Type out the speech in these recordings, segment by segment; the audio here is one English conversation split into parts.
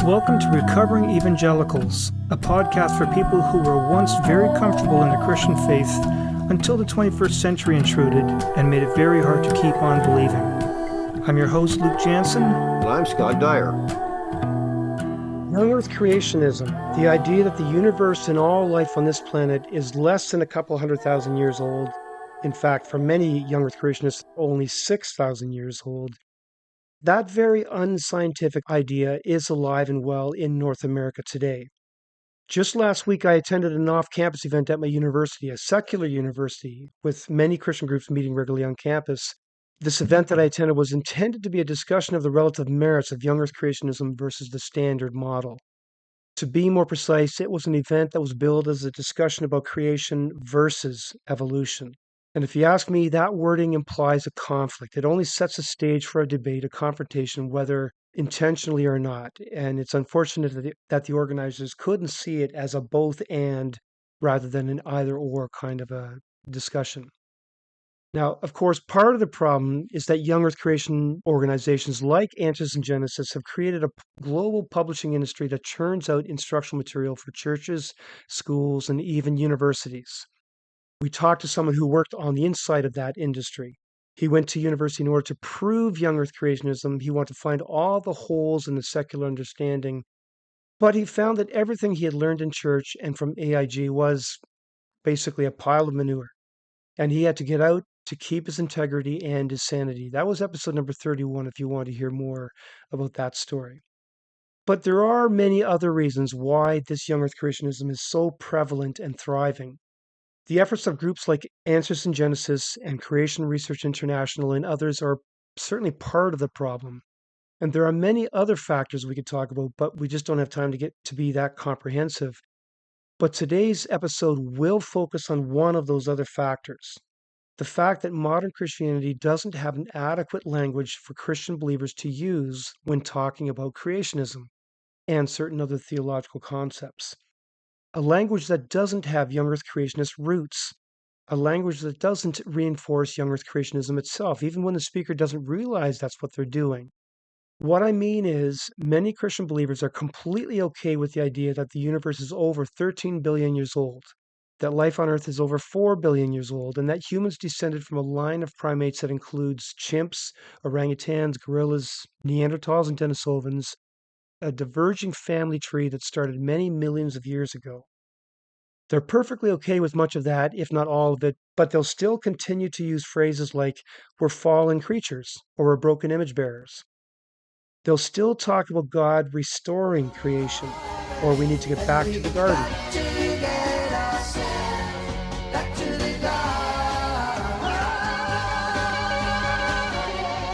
Welcome to Recovering Evangelicals, a podcast for people who were once very comfortable in the Christian faith until the 21st century intruded and made it very hard to keep on believing. I'm your host, Luke Jansen. And I'm Scott Dyer. Young Earth Creationism, the idea that the universe and all life on this planet is less than a couple 100,000 years old. In fact, for many Young Earth Creationists, only 6,000 years old. That very unscientific idea is alive and well in North America today. Just last week, I attended an off-campus event at my university, a secular university, with many Christian groups meeting regularly on campus. This event that I attended was intended to be a discussion of the relative merits of Young Earth Creationism versus the standard model. To be more precise, it was an event that was billed as a discussion about creation versus evolution. And if you ask me, that wording implies a conflict. It only sets a stage for a debate, a confrontation, whether intentionally or not. And it's unfortunate that the organizers couldn't see it as a both and rather than an either or kind of a discussion. Now, of course, part of the problem is that young earth creation organizations like Answers in Genesis have created a global publishing industry that churns out instructional material for churches, schools, and even universities. We talked to someone who worked on the inside of that industry. He went to university in order to prove young earth creationism. He wanted to find all the holes in the secular understanding. But he found that everything he had learned in church and from AIG was basically a pile of manure. And he had to get out to keep his integrity and his sanity. That was episode number 31 if you want to hear more about that story. But there are many other reasons why this young earth creationism is so prevalent and thriving. The efforts of groups like Answers in Genesis and Creation Research International and others are certainly part of the problem. And there are many other factors we could talk about, but we just don't have time to get to be that comprehensive. But today's episode will focus on one of those other factors. The fact that modern Christianity doesn't have an adequate language for Christian believers to use when talking about creationism and certain other theological concepts. A language that doesn't have young earth creationist roots, a language that doesn't reinforce young earth creationism itself, even when the speaker doesn't realize that's what they're doing. What I mean is, many Christian believers are completely okay with the idea that the universe is over 13 billion years old, that life on Earth is over 4 billion years old, and that humans descended from a line of primates that includes chimps, orangutans, gorillas, Neanderthals and Denisovans, a diverging family tree that started many millions of years ago. They're perfectly okay with much of that, if not all of it, but they'll still continue to use phrases like, we're fallen creatures, or we're broken image bearers. They'll still talk about God restoring creation, or we need to get back to the garden.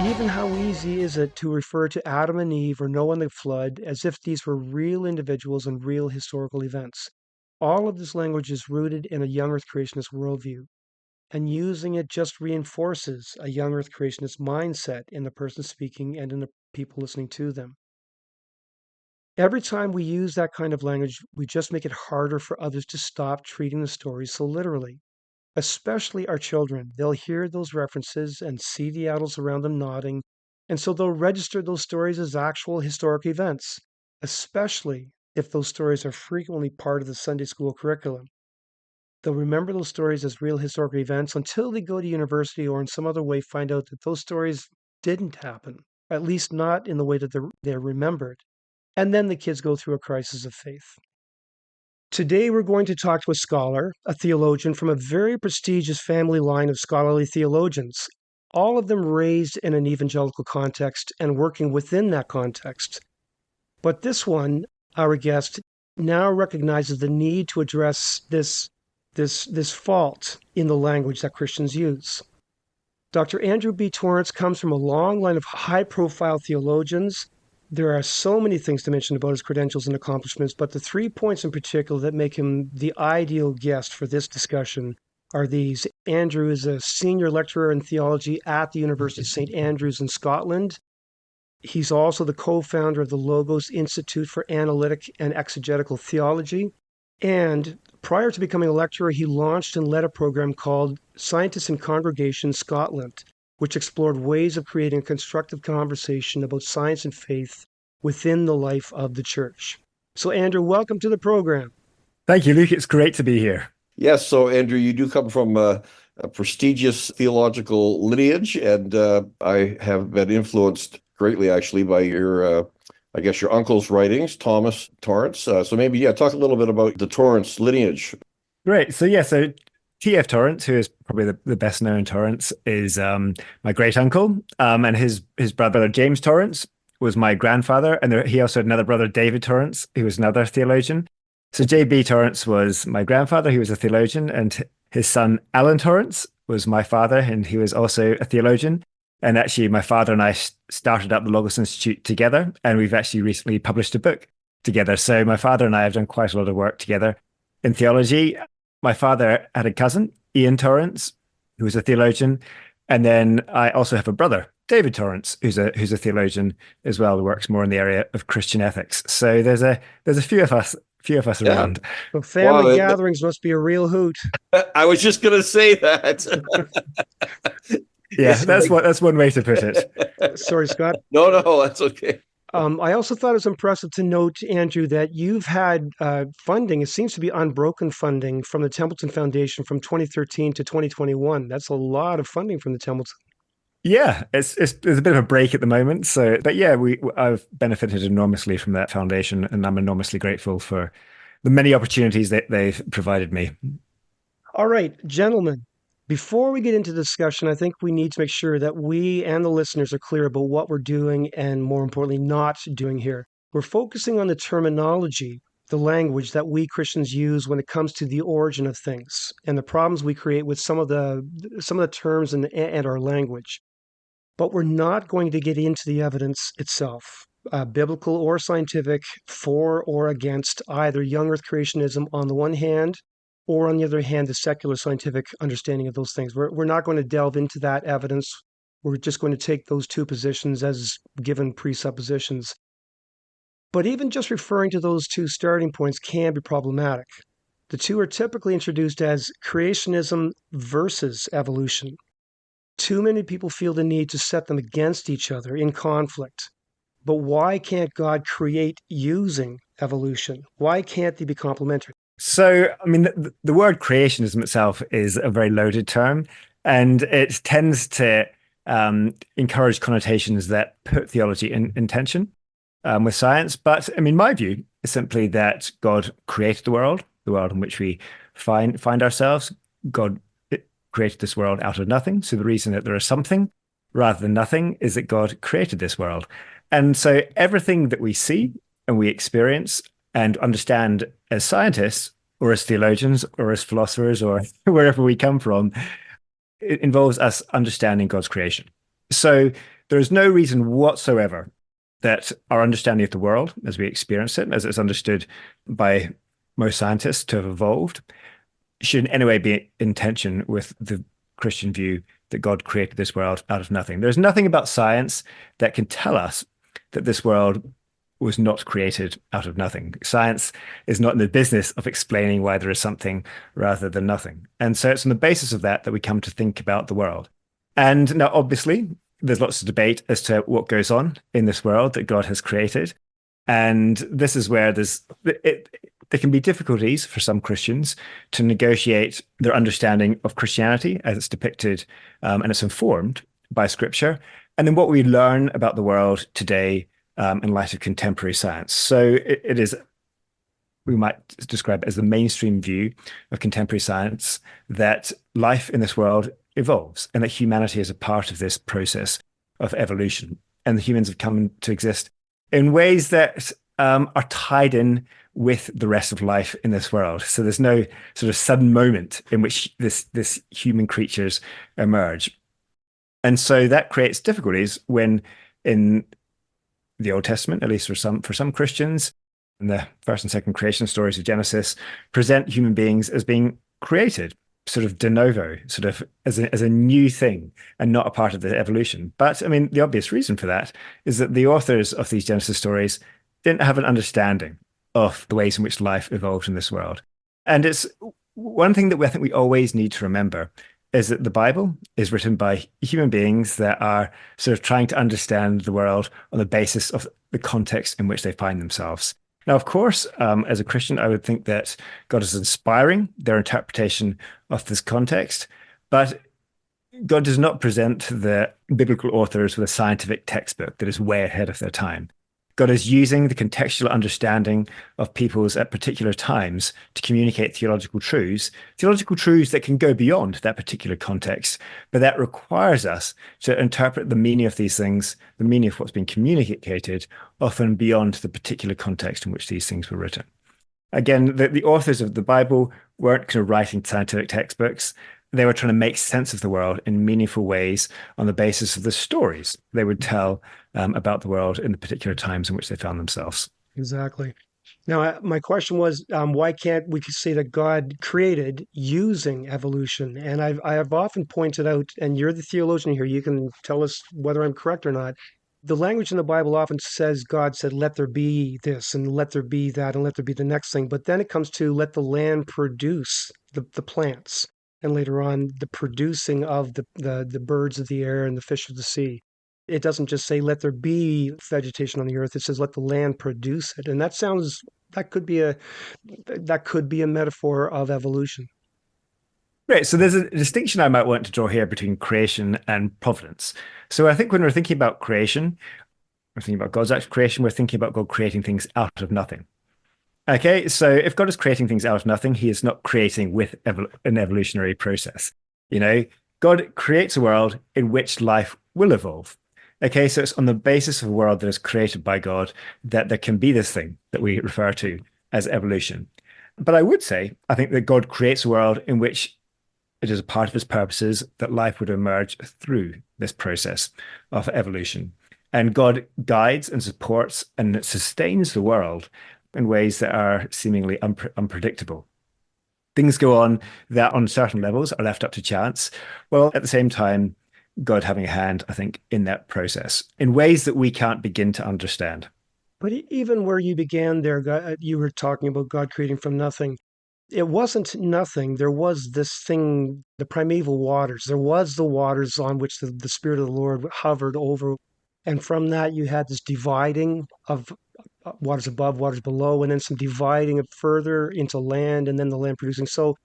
Even how easy is it to refer to Adam and Eve or Noah and the flood as if these were real individuals and real historical events? All of this language is rooted in a young earth creationist worldview, and using it just reinforces a young earth creationist mindset in the person speaking and in the people listening to them. Every time we use that kind of language, we just make it harder for others to stop treating the stories so literally. Especially our children. They'll hear those references and see the adults around them nodding, and so they'll register those stories as actual historic events, especially if those stories are frequently part of the Sunday school curriculum. They'll remember those stories as real historic events until they go to university or in some other way find out that those stories didn't happen, at least not in the way that they're remembered. And then the kids go through a crisis of faith. Today, we're going to talk to a scholar, a theologian from a very prestigious family line of scholarly theologians, all of them raised in an evangelical context and working within that context. But this one, our guest, now recognizes the need to address this fault in the language that Christians use. Dr. Andrew B. Torrance comes from a long line of high-profile theologians. There are so many things to mention about his credentials and accomplishments, but the 3 points in particular that make him the ideal guest for this discussion are these. Andrew is a senior lecturer in theology at the University of St. Andrews in Scotland. He's also the co-founder of the Logos Institute for Analytic and Exegetical Theology. And prior to becoming a lecturer, he launched and led a program called Scientists in Congregation Scotland, which explored ways of creating a constructive conversation about science and faith within the life of the church. So, Andrew, welcome to the program. Thank you, Luke. It's great to be here. Yes, so Andrew, you do come from a prestigious theological lineage, and I have been influenced greatly, actually, by I guess, your uncle's writings, Thomas Torrance. So maybe, yeah, talk a little bit about the Torrance lineage. Great. So T.F. Torrance, who is probably the best known Torrance, is my great uncle, and his brother James Torrance was my grandfather, and he also had another brother, David Torrance, who was another theologian. So J.B. Torrance was my grandfather, he was a theologian, and his son Alan Torrance was my father, and he was also a theologian. And actually, my father and I started up the Logos Institute together, and we've actually recently published a book together. So my father and I have done quite a lot of work together in theology. My father had a cousin, Ian Torrance, who was a theologian, and then I also have a brother, David Torrance, who's a theologian as well, who works more in the area of Christian ethics. So there's a few of us around. Well, family gatherings must be a real hoot. I was just going to say that. Yeah, that's one way to put it. Sorry, Scott. No, that's okay. I also thought it was impressive to note, Andrew, that you've had funding. It seems to be unbroken funding from the Templeton Foundation from 2013 to 2021. That's a lot of funding from the Templeton. Yeah, there's a bit of a break at the moment. So, but yeah, I've benefited enormously from that foundation, and I'm enormously grateful for the many opportunities that they've provided me. All right, gentlemen, before we get into discussion, I think we need to make sure that we and the listeners are clear about what we're doing and, more importantly, not doing here. We're focusing on the terminology, the language that we Christians use when it comes to the origin of things and the problems we create with some of the terms and our language. But we're not going to get into the evidence itself, biblical or scientific, for or against either young earth creationism on the one hand, or on the other hand, the secular scientific understanding of those things. We're not going to delve into that evidence. We're just going to take those two positions as given presuppositions. But even just referring to those two starting points can be problematic. The two are typically introduced as creationism versus evolution. Too many people feel the need to set them against each other in conflict. But why can't God create using evolution? Why can't they be complementary? So, I mean, the word creationism itself is a very loaded term, and it tends to encourage connotations that put theology in tension with science. But I mean, my view is simply that God created the world in which we find ourselves. God created this world out of nothing. So the reason that there is something rather than nothing is that God created this world. And so everything that we see and we experience and understand as scientists or as theologians or as philosophers or wherever we come from, it involves us understanding God's creation. So there is no reason whatsoever that our understanding of the world as we experience it, as it's understood by most scientists to have evolved, should in any way be in tension with the Christian view that God created this world out of nothing. There's nothing about science that can tell us that this world was not created out of nothing. Science is not in the business of explaining why there is something rather than nothing. And so it's on the basis of that we come to think about the world. And now, obviously, there's lots of debate as to what goes on in this world that God has created. And this is where there can be difficulties for some Christians to negotiate their understanding of Christianity as it's depicted and it's informed by Scripture, and then what we learn about the world today in light of contemporary science. So it is, we might describe it as the mainstream view of contemporary science, that life in this world evolves and that humanity is a part of this process of evolution. And the humans have come to exist in ways that are tied in with the rest of life in this world. So there's no sort of sudden moment in which this human creatures emerge. And so that creates difficulties when in the Old Testament, at least for some Christians, and the first and second creation stories of Genesis present human beings as being created, sort of de novo, sort of as a new thing and not a part of the evolution. But I mean, the obvious reason for that is that the authors of these Genesis stories didn't have an understanding of the ways in which life evolved in this world. And it's one thing that I think we always need to remember is that the Bible is written by human beings that are sort of trying to understand the world on the basis of the context in which they find themselves. Now, of course, as a Christian, I would think that God is inspiring their interpretation of this context, but God does not present the biblical authors with a scientific textbook that is way ahead of their time. God is using the contextual understanding of peoples at particular times to communicate theological truths that can go beyond that particular context. But that requires us to interpret the meaning of these things, the meaning of what's being communicated, often beyond the particular context in which these things were written. Again, the authors of the Bible weren't kind of writing scientific textbooks. They were trying to make sense of the world in meaningful ways on the basis of the stories they would tell about the world in the particular times in which they found themselves. Exactly. Now, my question was, why can't we say that God created using evolution? And I've often pointed out, and you're the theologian here, you can tell us whether I'm correct or not. The language in the Bible often says God said, let there be this and let there be that and let there be the next thing. But then it comes to let the land produce the plants. And later on, the producing of the birds of the air and the fish of the sea. It doesn't just say let there be vegetation on the earth. It says let the land produce it. And that could be a metaphor of evolution. Right. So there's a distinction I might want to draw here between creation and providence. So I think when we're thinking about creation, we're thinking about God's act of creation, we're thinking about God creating things out of nothing. Okay, so if God is creating things out of nothing, he is not creating with an evolutionary process. God creates a world in which life will evolve. Okay, so it's on the basis of a world that is created by God that there can be this thing that we refer to as evolution. But I would say, I think that God creates a world in which it is a part of his purposes that life would emerge through this process of evolution. And God guides and supports and sustains the world in ways that are seemingly unpredictable. Things go on that on certain levels are left up to chance, while at the same time, God having a hand, I think, in that process in ways that we can't begin to understand. But even where you began there, you were talking about God creating from nothing. It wasn't nothing. There was this thing, the primeval waters. There was the waters on which the Spirit of the Lord hovered over. And from that, you had this dividing of waters above, waters below, and then some dividing it further into land, and then the land producing. So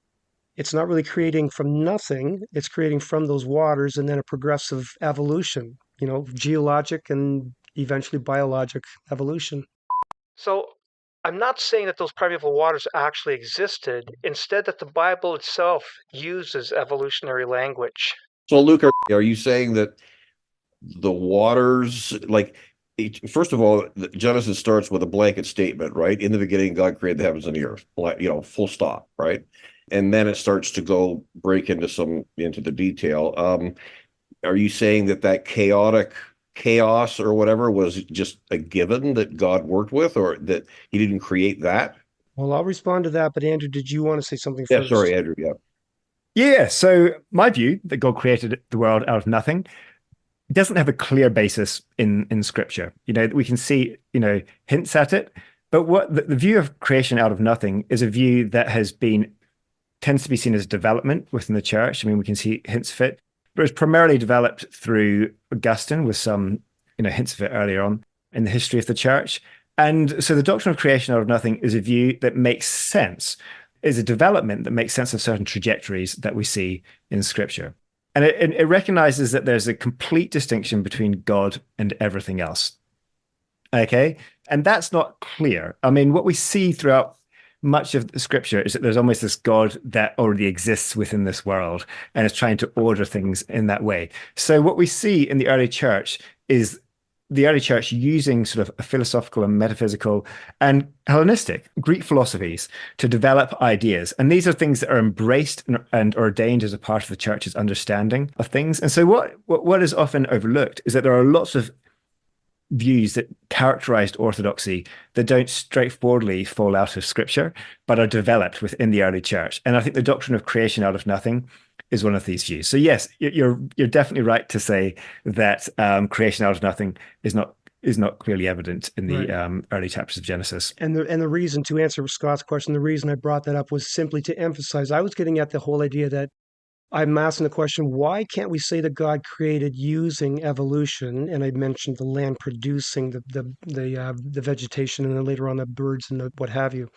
it's not really creating from nothing. It's creating from those waters, and then a progressive evolution, geologic and eventually biologic evolution. So I'm not saying that those primeval waters actually existed, instead that the Bible itself uses evolutionary language. So, Luke, are you saying that the waters, first of all, Genesis starts with a blanket statement, right? In the beginning, God created the heavens and the earth, full stop, right? And then it starts to break into the detail. Are you saying that chaotic chaos or whatever was just a given that God worked with, or that he didn't create that? Well, I'll respond to that, but Andrew, did you want to say something Yeah, first? sorry, Andrew, yeah. Yeah, so my view that God created the world out of nothing doesn't have a clear basis in scripture. We can see, hints at it, but what the view of creation out of nothing is a view that tends to be seen as development within the church. I mean, we can see hints of it, but it's primarily developed through Augustine with some, hints of it earlier on in the history of the church. And so the doctrine of creation out of nothing is a view that makes sense, is a development that makes sense of certain trajectories that we see in scripture. And it recognizes that there's a complete distinction between God and everything else. Okay? And that's not clear. I mean, what we see throughout much of the scripture is that there's almost this God that already exists within this world and is trying to order things in that way. So what we see in the early church is the early church using sort of a philosophical and metaphysical and Hellenistic Greek philosophies to develop ideas. And these are things that are embraced and ordained as a part of the church's understanding of things. And so what is often overlooked is that there are lots of views that characterized orthodoxy that don't straightforwardly fall out of scripture, but are developed within the early church. And I think the doctrine of creation out of nothing is one of these views. So yes, you're definitely right to say that creation out of nothing is not clearly evident in the early chapters of Genesis. And the reason, to answer Scott's question, the reason I brought that up was simply to emphasize, I was getting at the whole idea that I'm asking the question, why can't we say that God created using evolution? And I mentioned the land producing the vegetation, and then later on the birds and the what have you.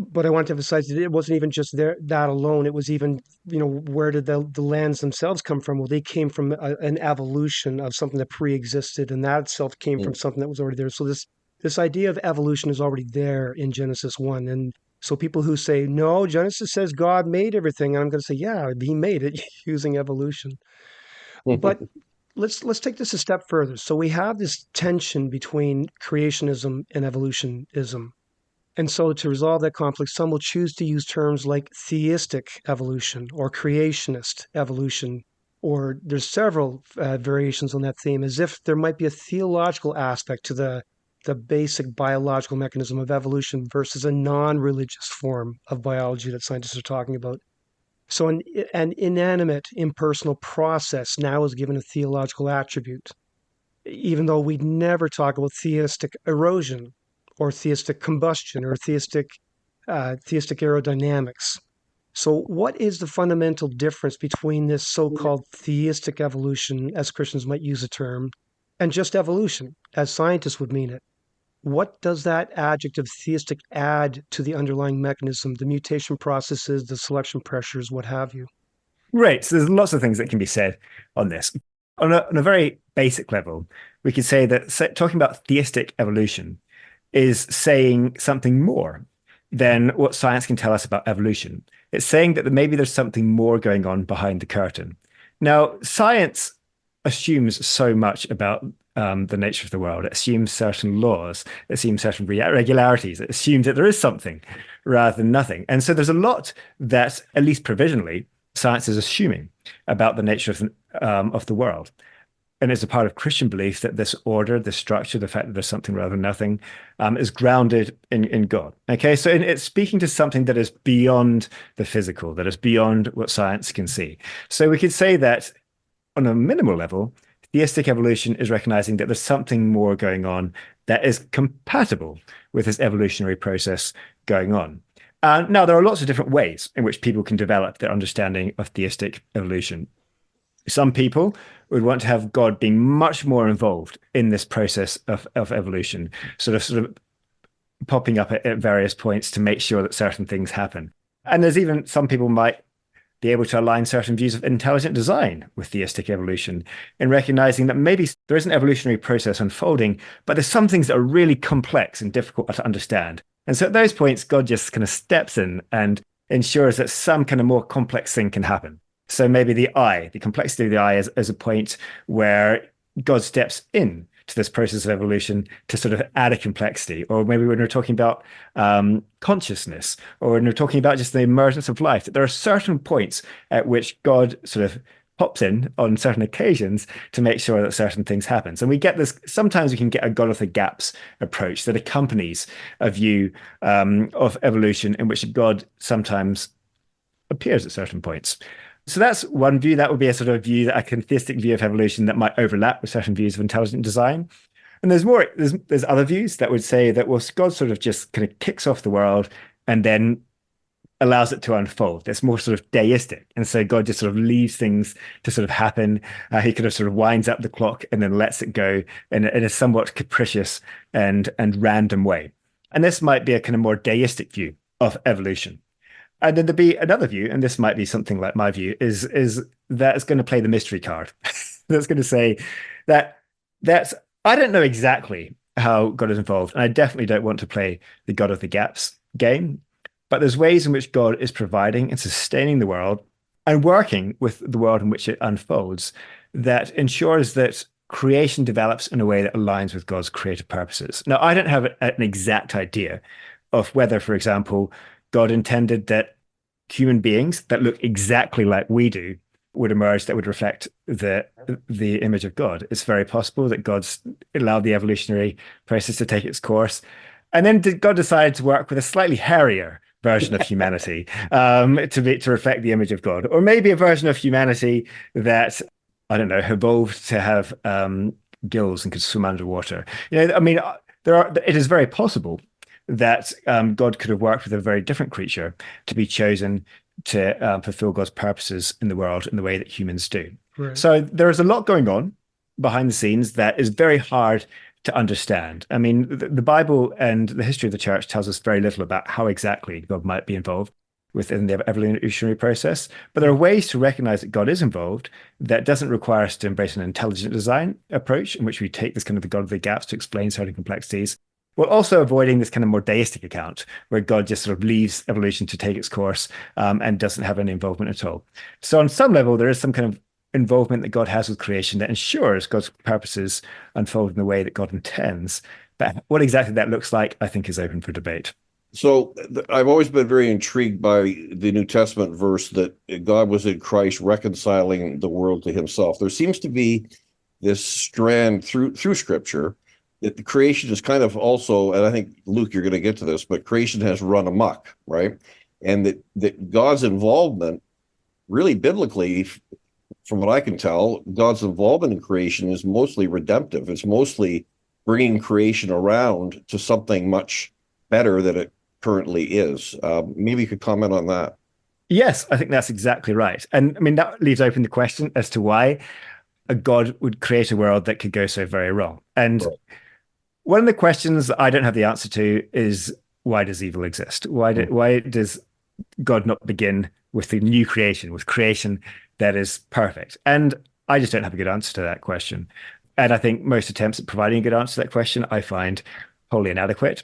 But I want to emphasize that it wasn't even just that alone. It was even, where did the lands themselves come from? Well, they came from an evolution of something that pre-existed, and that itself came from Mm. something that was already there. So this idea of evolution is already there in Genesis 1. And so people who say, no, Genesis says God made everything, and I'm going to say, yeah, he made it using evolution. But let's take this a step further. So we have this tension between creationism and evolutionism. And so to resolve that conflict, some will choose to use terms like theistic evolution or creationist evolution, or there's several variations on that theme, as if there might be a theological aspect to the basic biological mechanism of evolution versus a non-religious form of biology that scientists are talking about. So an inanimate, impersonal process now is given a theological attribute, even though we'd never talk about theistic erosion or theistic combustion or theistic aerodynamics. So, what is the fundamental difference between this so-called theistic evolution, as Christians might use the term, and just evolution, as scientists would mean it? What does that adjective theistic add to the underlying mechanism, the mutation processes, the selection pressures, what have you? Right. So there's lots of things that can be said on this. On a very basic level, we could say that talking about theistic evolution is saying something more than what science can tell us about evolution. It's saying that maybe there's something more going on behind the curtain. Now, science assumes so much about the nature of the world. It assumes certain laws, it assumes certain regularities, it assumes that there is something rather than nothing. And so there's a lot that, at least provisionally, science is assuming about the nature of the world. And it's a part of Christian belief that this order, this structure, the fact that there's something rather than nothing, is grounded in God. Okay, so it's speaking to something that is beyond the physical, that is beyond what science can see. So we could say that on a minimal level, theistic evolution is recognizing that there's something more going on that is compatible with this evolutionary process going on. Now, there are lots of different ways in which people can develop their understanding of theistic evolution. Some people would want to have God being much more involved in this process of evolution, sort of popping up at various points to make sure that certain things happen. And there's even some people might be able to align certain views of intelligent design with theistic evolution in recognizing that maybe there is an evolutionary process unfolding, but there's some things that are really complex and difficult to understand. And so at those points, God just kind of steps in and ensures that some kind of more complex thing can happen. So maybe the complexity of the eye is a point where God steps in to this process of evolution to sort of add a complexity. Or maybe when we're talking about consciousness, or when we're talking about just the emergence of life, that there are certain points at which God sort of pops in on certain occasions to make sure that certain things happen. And we get this, sometimes we can get a God of the gaps approach that accompanies a view of evolution in which God sometimes appears at certain points. So that's one view. That would be a sort of view, that a theistic view of evolution that might overlap with certain views of intelligent design. And there's more. There's other views that would say that, well, God sort of just kind of kicks off the world and then allows it to unfold. It's more sort of deistic, and so God just sort of leaves things to sort of happen. He kind of sort of winds up the clock and then lets it go in a somewhat capricious and random way. And this might be a kind of more deistic view of evolution. And then there'd be another view, and this might be something like my view, is that it's going to play the mystery card. That's going to say that's I don't know exactly how God is involved, and I definitely don't want to play the God of the gaps game. But there's ways in which God is providing and sustaining the world and working with the world in which it unfolds that ensures that creation develops in a way that aligns with God's creative purposes. Now, I don't have an exact idea of whether, for example, God intended that human beings that look exactly like we do would emerge that would reflect the image of God. It's very possible that God's allowed the evolutionary process to take its course. And then God decided to work with a slightly hairier version of humanity to reflect the image of God. Or maybe a version of humanity that, I don't know, evolved to have gills and could swim underwater. I mean, it is very possible that God could have worked with a very different creature to be chosen to fulfill God's purposes in the world in the way that humans do. Right. So there is a lot going on behind the scenes that is very hard to understand. I mean, the Bible and the history of the church tells us very little about how exactly God might be involved within the evolutionary process. But there are ways to recognize that God is involved that doesn't require us to embrace an intelligent design approach in which we take this kind of the God of the gaps to explain certain complexities, while also avoiding this kind of more deistic account where God just sort of leaves evolution to take its course and doesn't have any involvement at all. So on some level, there is some kind of involvement that God has with creation that ensures God's purposes unfold in the way that God intends. But what exactly that looks like, I think, is open for debate. So I've always been very intrigued by the New Testament verse that God was in Christ reconciling the world to himself. There seems to be this strand through Scripture that the creation is kind of also, and I think, Luke, you're going to get to this, but creation has run amok, right? And that God's involvement, really biblically, from what I can tell, God's involvement in creation is mostly redemptive. It's mostly bringing creation around to something much better than it currently is. Maybe you could comment on that. Yes, I think that's exactly right. And I mean, that leaves open the question as to why a God would create a world that could go so very wrong. And Right. one of the questions that I don't have the answer to is, why does evil exist? Why does God not begin with the new creation, with creation that is perfect? And I just don't have a good answer to that question. And I think most attempts at providing a good answer to that question I find wholly inadequate.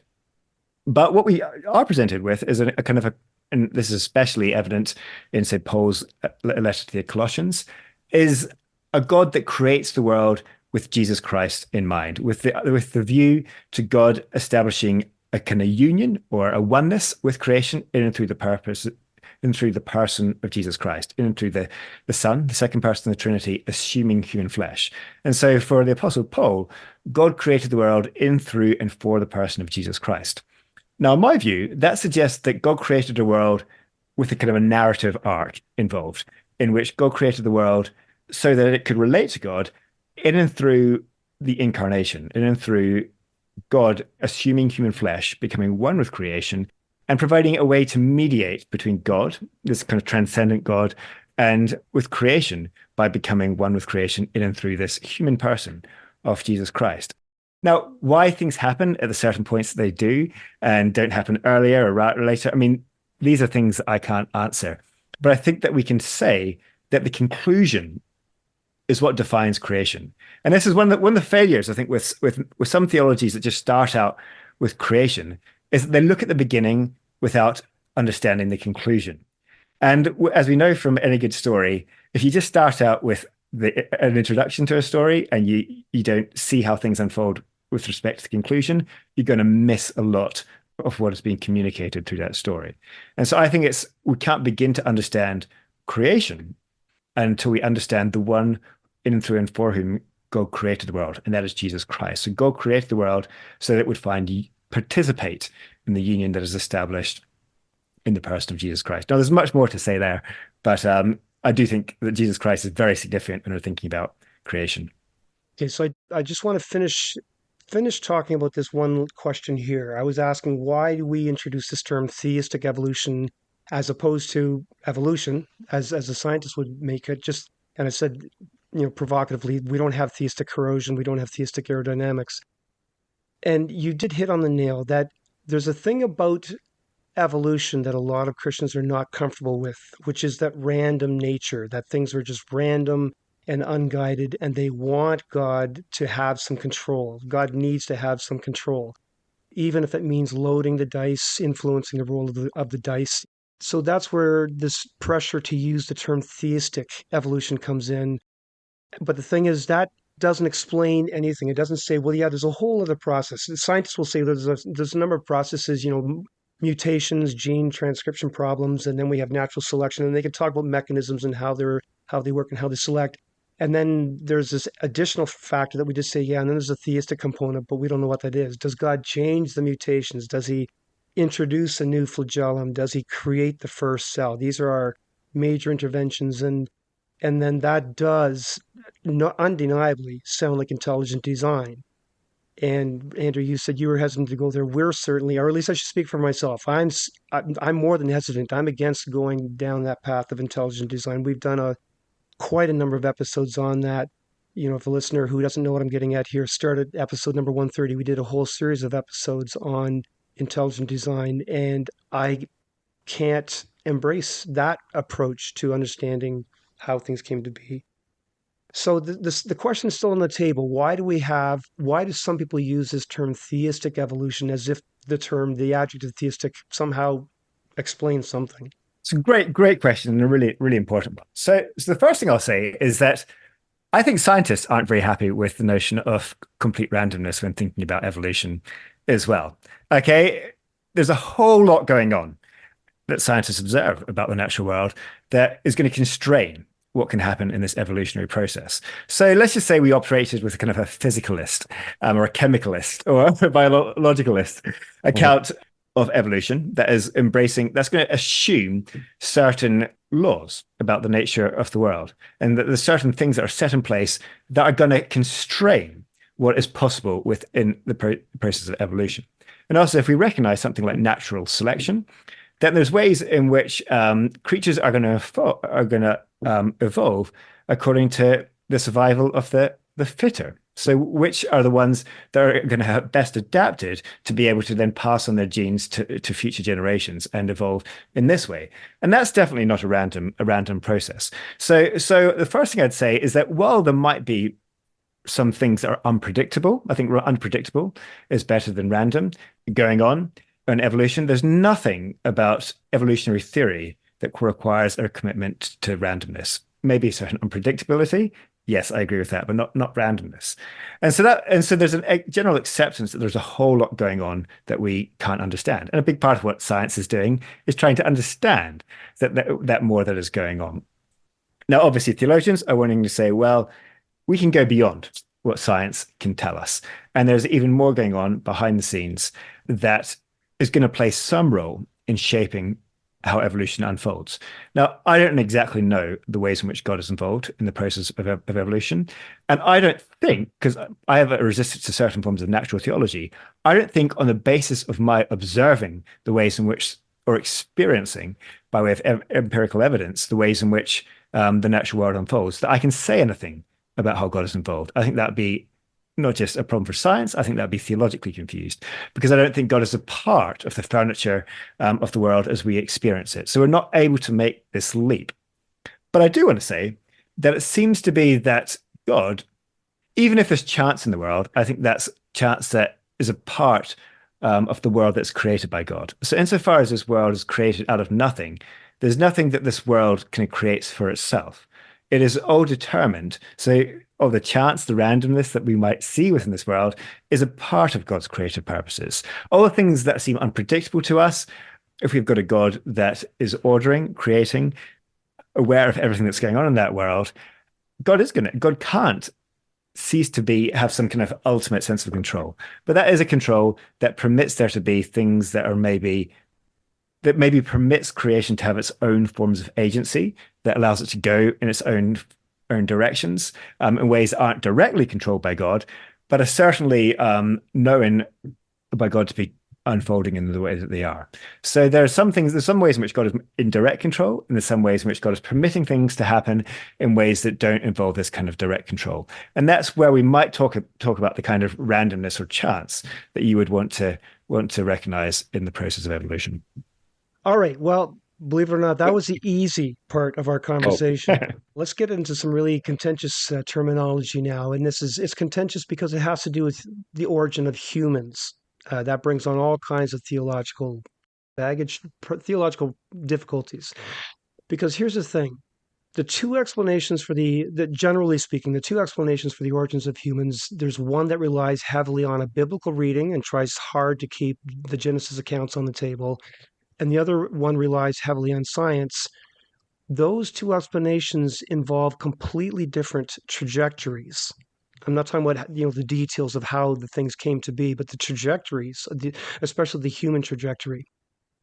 But what we are presented with is a kind of and this is especially evident in, say, Paul's letter to the Colossians, is a God that creates the world with Jesus Christ in mind, with the view to God establishing a kind of union or a oneness with creation in and through the purpose, in through the person of Jesus Christ, in and through the Son, the second person of the Trinity, assuming human flesh. And so for the Apostle Paul, God created the world in, through, and for the person of Jesus Christ. Now, in my view, that suggests that God created a world with a kind of a narrative arc involved, in which God created the world so that it could relate to God in and through the incarnation, in and through God assuming human flesh, becoming one with creation, and providing a way to mediate between God, this kind of transcendent God, and with creation by becoming one with creation in and through this human person of Jesus Christ. Now, why things happen at the certain points that they do and don't happen earlier or later, I mean, these are things that I can't answer. But I think that we can say that the conclusion is what defines creation. And this is one of the failures, I think, with some theologies that just start out with creation, is that they look at the beginning without understanding the conclusion. And as we know from any good story, if you just start out with an introduction to a story and you don't see how things unfold with respect to the conclusion, you're going to miss a lot of what is being communicated through that story. And so I think we can't begin to understand creation until we understand the one in and through and for whom God created the world, and that is Jesus Christ. So God created the world so that it would participate in the union that is established in the person of Jesus Christ. Now, there's much more to say there, but I do think that Jesus Christ is very significant when we're thinking about creation. Okay, so I just want to finish talking about this one question here. I was asking, why do we introduce this term theistic evolution as opposed to evolution, as a scientist would make it? Just, and I said, provocatively, we don't have theistic corrosion, we don't have theistic aerodynamics. And you did hit on the nail that there's a thing about evolution that a lot of Christians are not comfortable with, which is that random nature, that things are just random and unguided, and they want God to have some control. God needs to have some control, even if it means loading the dice, influencing the roll of the dice. So that's where this pressure to use the term theistic evolution comes in. But the thing is, that doesn't explain anything. It doesn't say, well, yeah, there's a whole other process. Scientists will say there's a number of processes, mutations, gene transcription problems, and then we have natural selection, and they can talk about mechanisms and how they work and how they select. And then there's this additional factor that we just say, yeah, and then there's a theistic component, but we don't know what that is. Does God change the mutations? Does he introduce a new flagellum? Does he create the first cell? These are our major interventions, and then that does undeniably sound like intelligent design. And Andrew, you said you were hesitant to go there. We're certainly, or at least I should speak for myself. I'm more than hesitant. I'm against going down that path of intelligent design. We've done quite a number of episodes on that. If a listener who doesn't know what I'm getting at here started episode number 130, we did a whole series of episodes on intelligent design, and I can't embrace that approach to understanding how things came to be. So the question is still on the table. Why do some people use this term theistic evolution as if the adjective theistic somehow explains something? It's a great question and a really, really important one. So the first thing I'll say is that I think scientists aren't very happy with the notion of complete randomness when thinking about evolution as well. Okay, there's a whole lot going on that scientists observe about the natural world that is going to constrain what can happen in this evolutionary process. So let's just say we operated with a kind of a physicalist or a chemicalist or a biologicalist account of evolution that's going to assume certain laws about the nature of the world, and that there's certain things that are set in place that are going to constrain what is possible within the process of evolution. And also, if we recognize something like natural selection, then there's ways in which creatures are going to evolve according to the survival of the fitter. So which are the ones that are going to have best adapted to be able to then pass on their genes to future generations and evolve in this way? And that's definitely not a random process. So the first thing I'd say is that while there might be some things that are unpredictable, I think unpredictable is better than random going on in evolution. There's nothing about evolutionary theory that requires a commitment to randomness. Maybe certain unpredictability. Yes, I agree with that, but not randomness. And so there's a general acceptance that there's a whole lot going on that we can't understand. And a big part of what science is doing is trying to understand that more that is going on. Now, obviously, theologians are wanting to say, well, we can go beyond what science can tell us. And there's even more going on behind the scenes that is going to play some role in shaping how evolution unfolds. Now, I don't exactly know the ways in which God is involved in the process of evolution. And I don't think, because I have a resistance to certain forms of natural theology, I don't think on the basis of my observing the ways in which, or experiencing by way of empirical evidence, the ways in which the natural world unfolds, that I can say anything about how God is involved. I think that would be not just a problem for science, I think that would be theologically confused, because I don't think God is a part of the furniture of the world as we experience it. So we're not able to make this leap. But I do want to say that it seems to be that God, even if there's chance in the world, I think that's chance that is a part of the world that's created by God. So insofar as this world is created out of nothing, there's nothing that this world can create for itself. It is all determined. So the chance, the randomness that we might see within this world is a part of God's creative purposes. All the things that seem unpredictable to us, if we've got a God that is ordering, creating, aware of everything that's going on in that world, God can't cease to have some kind of ultimate sense of control. But that is a control that permits there to be things that maybe permits creation to have its own forms of agency, that allows it to go in its own directions in ways that aren't directly controlled by God, but are certainly known by God to be unfolding in the way that they are. So there's some ways in which God is in direct control, and there's some ways in which God is permitting things to happen in ways that don't involve this kind of direct control. And that's where we might talk about the kind of randomness or chance that you would want to recognize in the process of evolution. All right. Well, believe it or not, that was the easy part of our conversation. Let's get into some really contentious terminology now. And it's contentious because it has to do with the origin of humans. That brings on all kinds of theological baggage, theological difficulties. Because here's the thing. Generally speaking, the two explanations for the origins of humans, there's one that relies heavily on a biblical reading and tries hard to keep the Genesis accounts on the table, and the other one relies heavily on science. Those two explanations involve completely different trajectories. I'm not talking about the details of how the things came to be, but the trajectories, especially the human trajectory.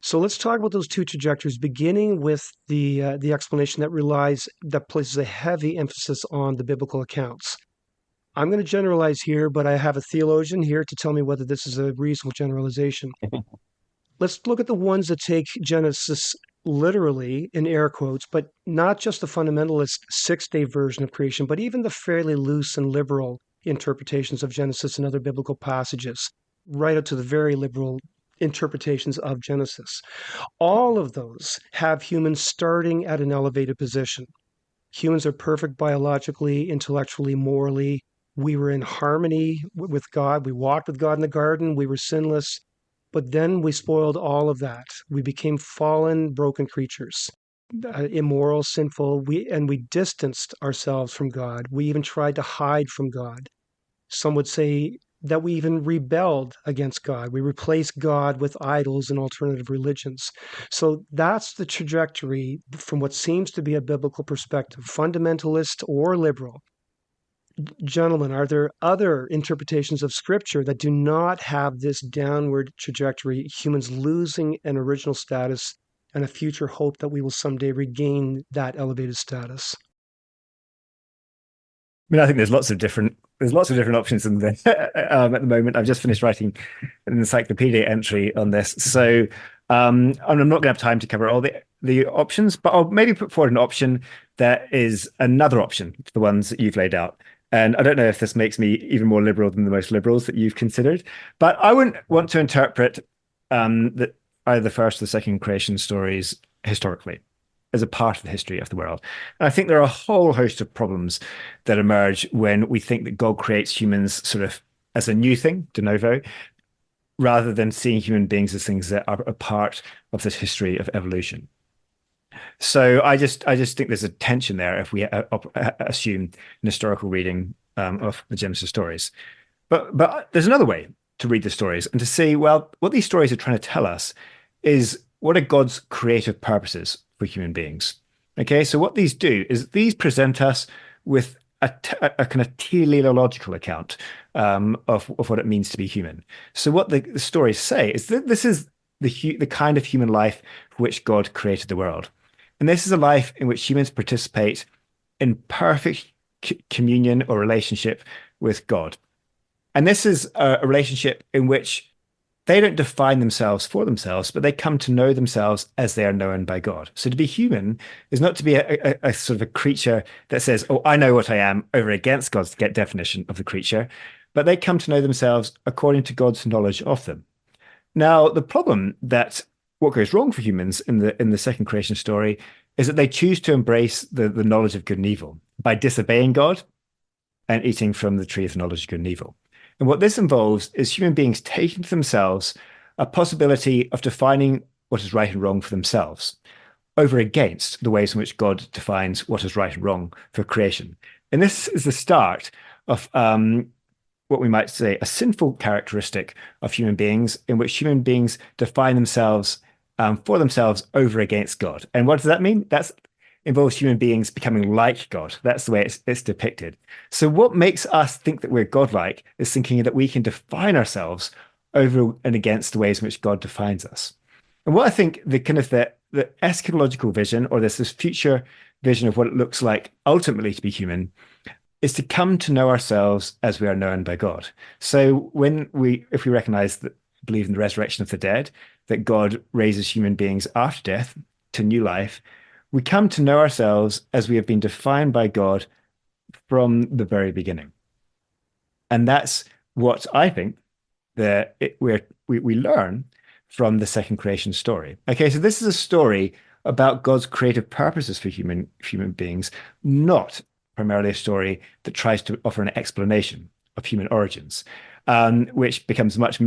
So let's talk about those two trajectories, beginning with the explanation that places a heavy emphasis on the biblical accounts. I'm going to generalize here, but I have a theologian here to tell me whether this is a reasonable generalization. Let's look at the ones that take Genesis literally, in air quotes, but not just the fundamentalist six-day version of creation, but even the fairly loose and liberal interpretations of Genesis and other biblical passages, right up to the very liberal interpretations of Genesis. All of those have humans starting at an elevated position. Humans are perfect biologically, intellectually, morally. We were in harmony with God. We walked with God in the garden. We were sinless. But then we spoiled all of that. We became fallen, broken creatures, immoral, sinful. We distanced ourselves from God. We even tried to hide from God. Some would say that we even rebelled against God. We replaced God with idols and alternative religions. So that's the trajectory from what seems to be a biblical perspective, fundamentalist or liberal. Gentlemen, are there other interpretations of Scripture that do not have this downward trajectory, humans losing an original status and a future hope that we will someday regain that elevated status? I mean, I think there's lots of different options in there at the moment. I've just finished writing an encyclopedia entry on this, so I'm not going to have time to cover all the options, but I'll maybe put forward an option that is another option to the ones that you've laid out. And I don't know if this makes me even more liberal than the most liberals that you've considered, but I wouldn't want to interpret that either the first or the second creation stories historically as a part of the history of the world. And I think there are a whole host of problems that emerge when we think that God creates humans sort of as a new thing, de novo, rather than seeing human beings as things that are a part of this history of evolution. So I just think there's a tension there if we assume an historical reading of the Genesis stories. But there's another way to read the stories and to see, well, what these stories are trying to tell us is what are God's creative purposes for human beings. Okay, so what these do is these present us with a kind of teleological account of what it means to be human. So what the stories say is that this is the kind of human life for which God created the world. And this is a life in which humans participate in perfect communion or relationship with God. And this is a relationship in which they don't define themselves for themselves, but they come to know themselves as they are known by God. So to be human is not to be a sort of a creature that says, oh, I know what I am over against God's definition of the creature, but they come to know themselves according to God's knowledge of them. Now, the problem that what goes wrong for humans in the second creation story is that they choose to embrace the knowledge of good and evil by disobeying God and eating from the tree of the knowledge of good and evil. And what this involves is human beings taking to themselves a possibility of defining what is right and wrong for themselves over against the ways in which God defines what is right and wrong for creation. And this is the start of what we might say a sinful characteristic of human beings, in which human beings define themselves for themselves over against God. And what does that mean? That involves human beings becoming like God. That's the way it's depicted. So what makes us think that we're godlike is thinking that we can define ourselves over and against the ways in which God defines us. And what I think the kind of the eschatological vision, or this future vision of what it looks like ultimately to be human, is to come to know ourselves as we are known by God. So if we recognize that, believe in the resurrection of the dead, that God raises human beings after death to new life, we come to know ourselves as we have been defined by God from the very beginning. And that's what I think we learn from the second creation story. Okay, so this is a story about God's creative purposes for human beings, not primarily a story that tries to offer an explanation of human origins, which becomes much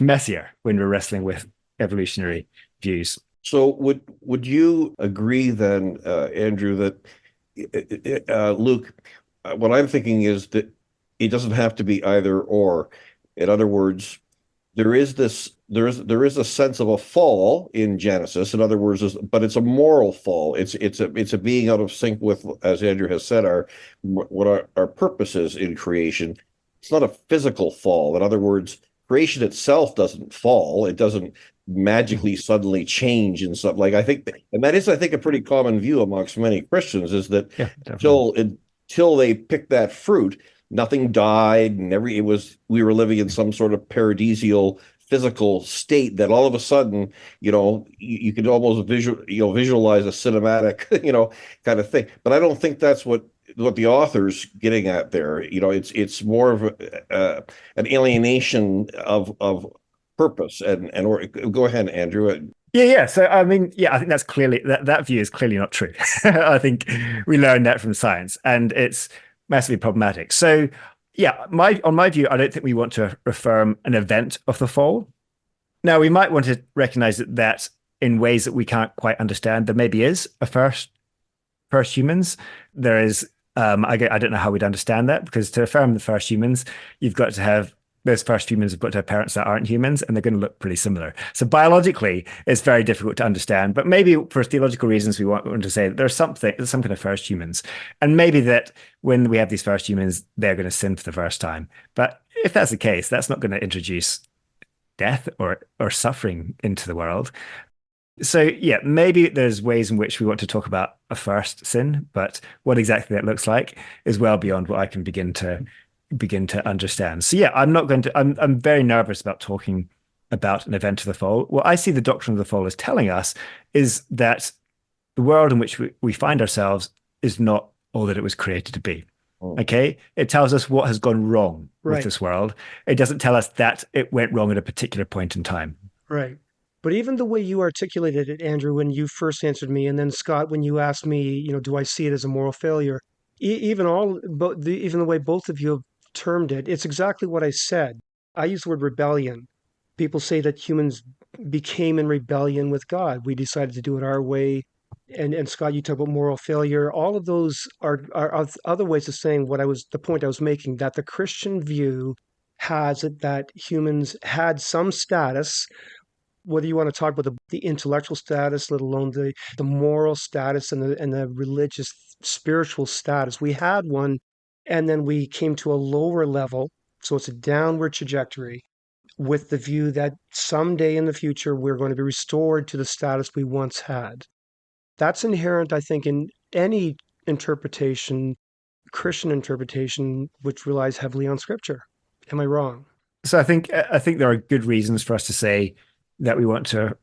messier when we're wrestling with evolutionary views. So would you agree then, Andrew, that Luke, what I'm thinking is that it doesn't have to be either or. In other words, there is a sense of a fall in Genesis. In other words, but it's a moral fall. It's a being out of sync with, as Andrew has said, what our purpose is in creation. It's not a physical fall. In other words, creation itself doesn't fall. It doesn't magically suddenly change and stuff. Like I think a pretty common view amongst many Christians is that until they pick that fruit, nothing died, and we were living in some sort of paradisial physical state that all of a sudden, you could almost visualize a cinematic, kind of thing. But I don't think that's what the author's getting at there. It's more of an alienation of purpose or go ahead, Andrew. Yeah. So I mean, I think that's clearly that view is clearly not true. I think we learned that from science, and it's massively problematic. So on my view, I don't think we want to affirm an event of the fall. Now, we might want to recognize that in ways that we can't quite understand, there maybe is a first humans. There is, I don't know how we'd understand that, because to affirm the first humans, those first humans have got to have parents that aren't humans, and they're going to look pretty similar. So biologically, it's very difficult to understand. But maybe for theological reasons, we want to say that there's some kind of first humans, and maybe that when we have these first humans, they're going to sin for the first time. But if that's the case, that's not going to introduce death or suffering into the world. So maybe there's ways in which we want to talk about a first sin, but what exactly that looks like is well beyond what I can begin to understand. So I'm very nervous about talking about an event of the fall. What I see the doctrine of the fall as telling us is that the world in which we find ourselves is not all that it was created to be. Okay, it tells us what has gone wrong with this world. It doesn't tell us that it went wrong at a particular point in time. Right. But even the way you articulated it, Andrew, when you first answered me, and then Scott, when you asked me, do I see it as a moral failure? Even the way both of you have termed it, it's exactly what I said. I use the word rebellion. People say that humans became in rebellion with God. We decided to do it our way. And Scott, you talk about moral failure. All of those are other ways of saying the point I was making, that the Christian view has it that humans had some status, whether you want to talk about the intellectual status, let alone the moral status and the religious, spiritual status. We had one, and then we came to a lower level. So it's a downward trajectory with the view that someday in the future, we're going to be restored to the status we once had. That's inherent, I think, in any interpretation, Christian interpretation, which relies heavily on Scripture. Am I wrong? So I think there are good reasons for us to say that we want to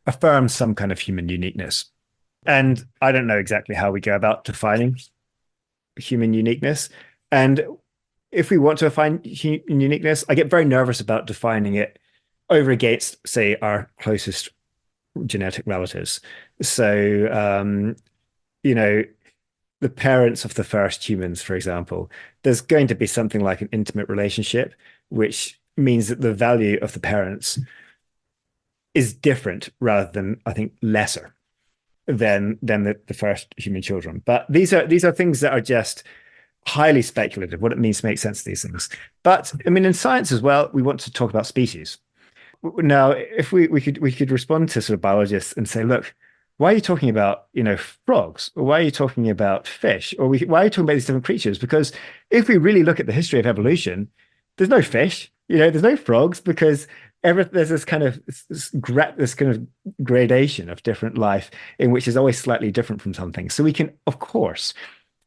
affirm some kind of human uniqueness. And I don't know exactly how we go about defining human uniqueness. And if we want to define human uniqueness, I get very nervous about defining it over against, say, our closest genetic relatives. So, the parents of the first humans, for example, there's going to be something like an intimate relationship, which means that the value of the parents is different rather than, I think, lesser than the first human children. But these are things that are just highly speculative, what it means to make sense of these things. But I mean, in science as well, we want to talk about species. Now, if we could respond to sort of biologists and say, look, why are you talking about, frogs? Or why are you talking about fish? Or why are you talking about these different creatures? Because if we really look at the history of evolution, there's no fish, there's no frogs, because there's this kind of gradation of different life in which is always slightly different from something. So we can, of course,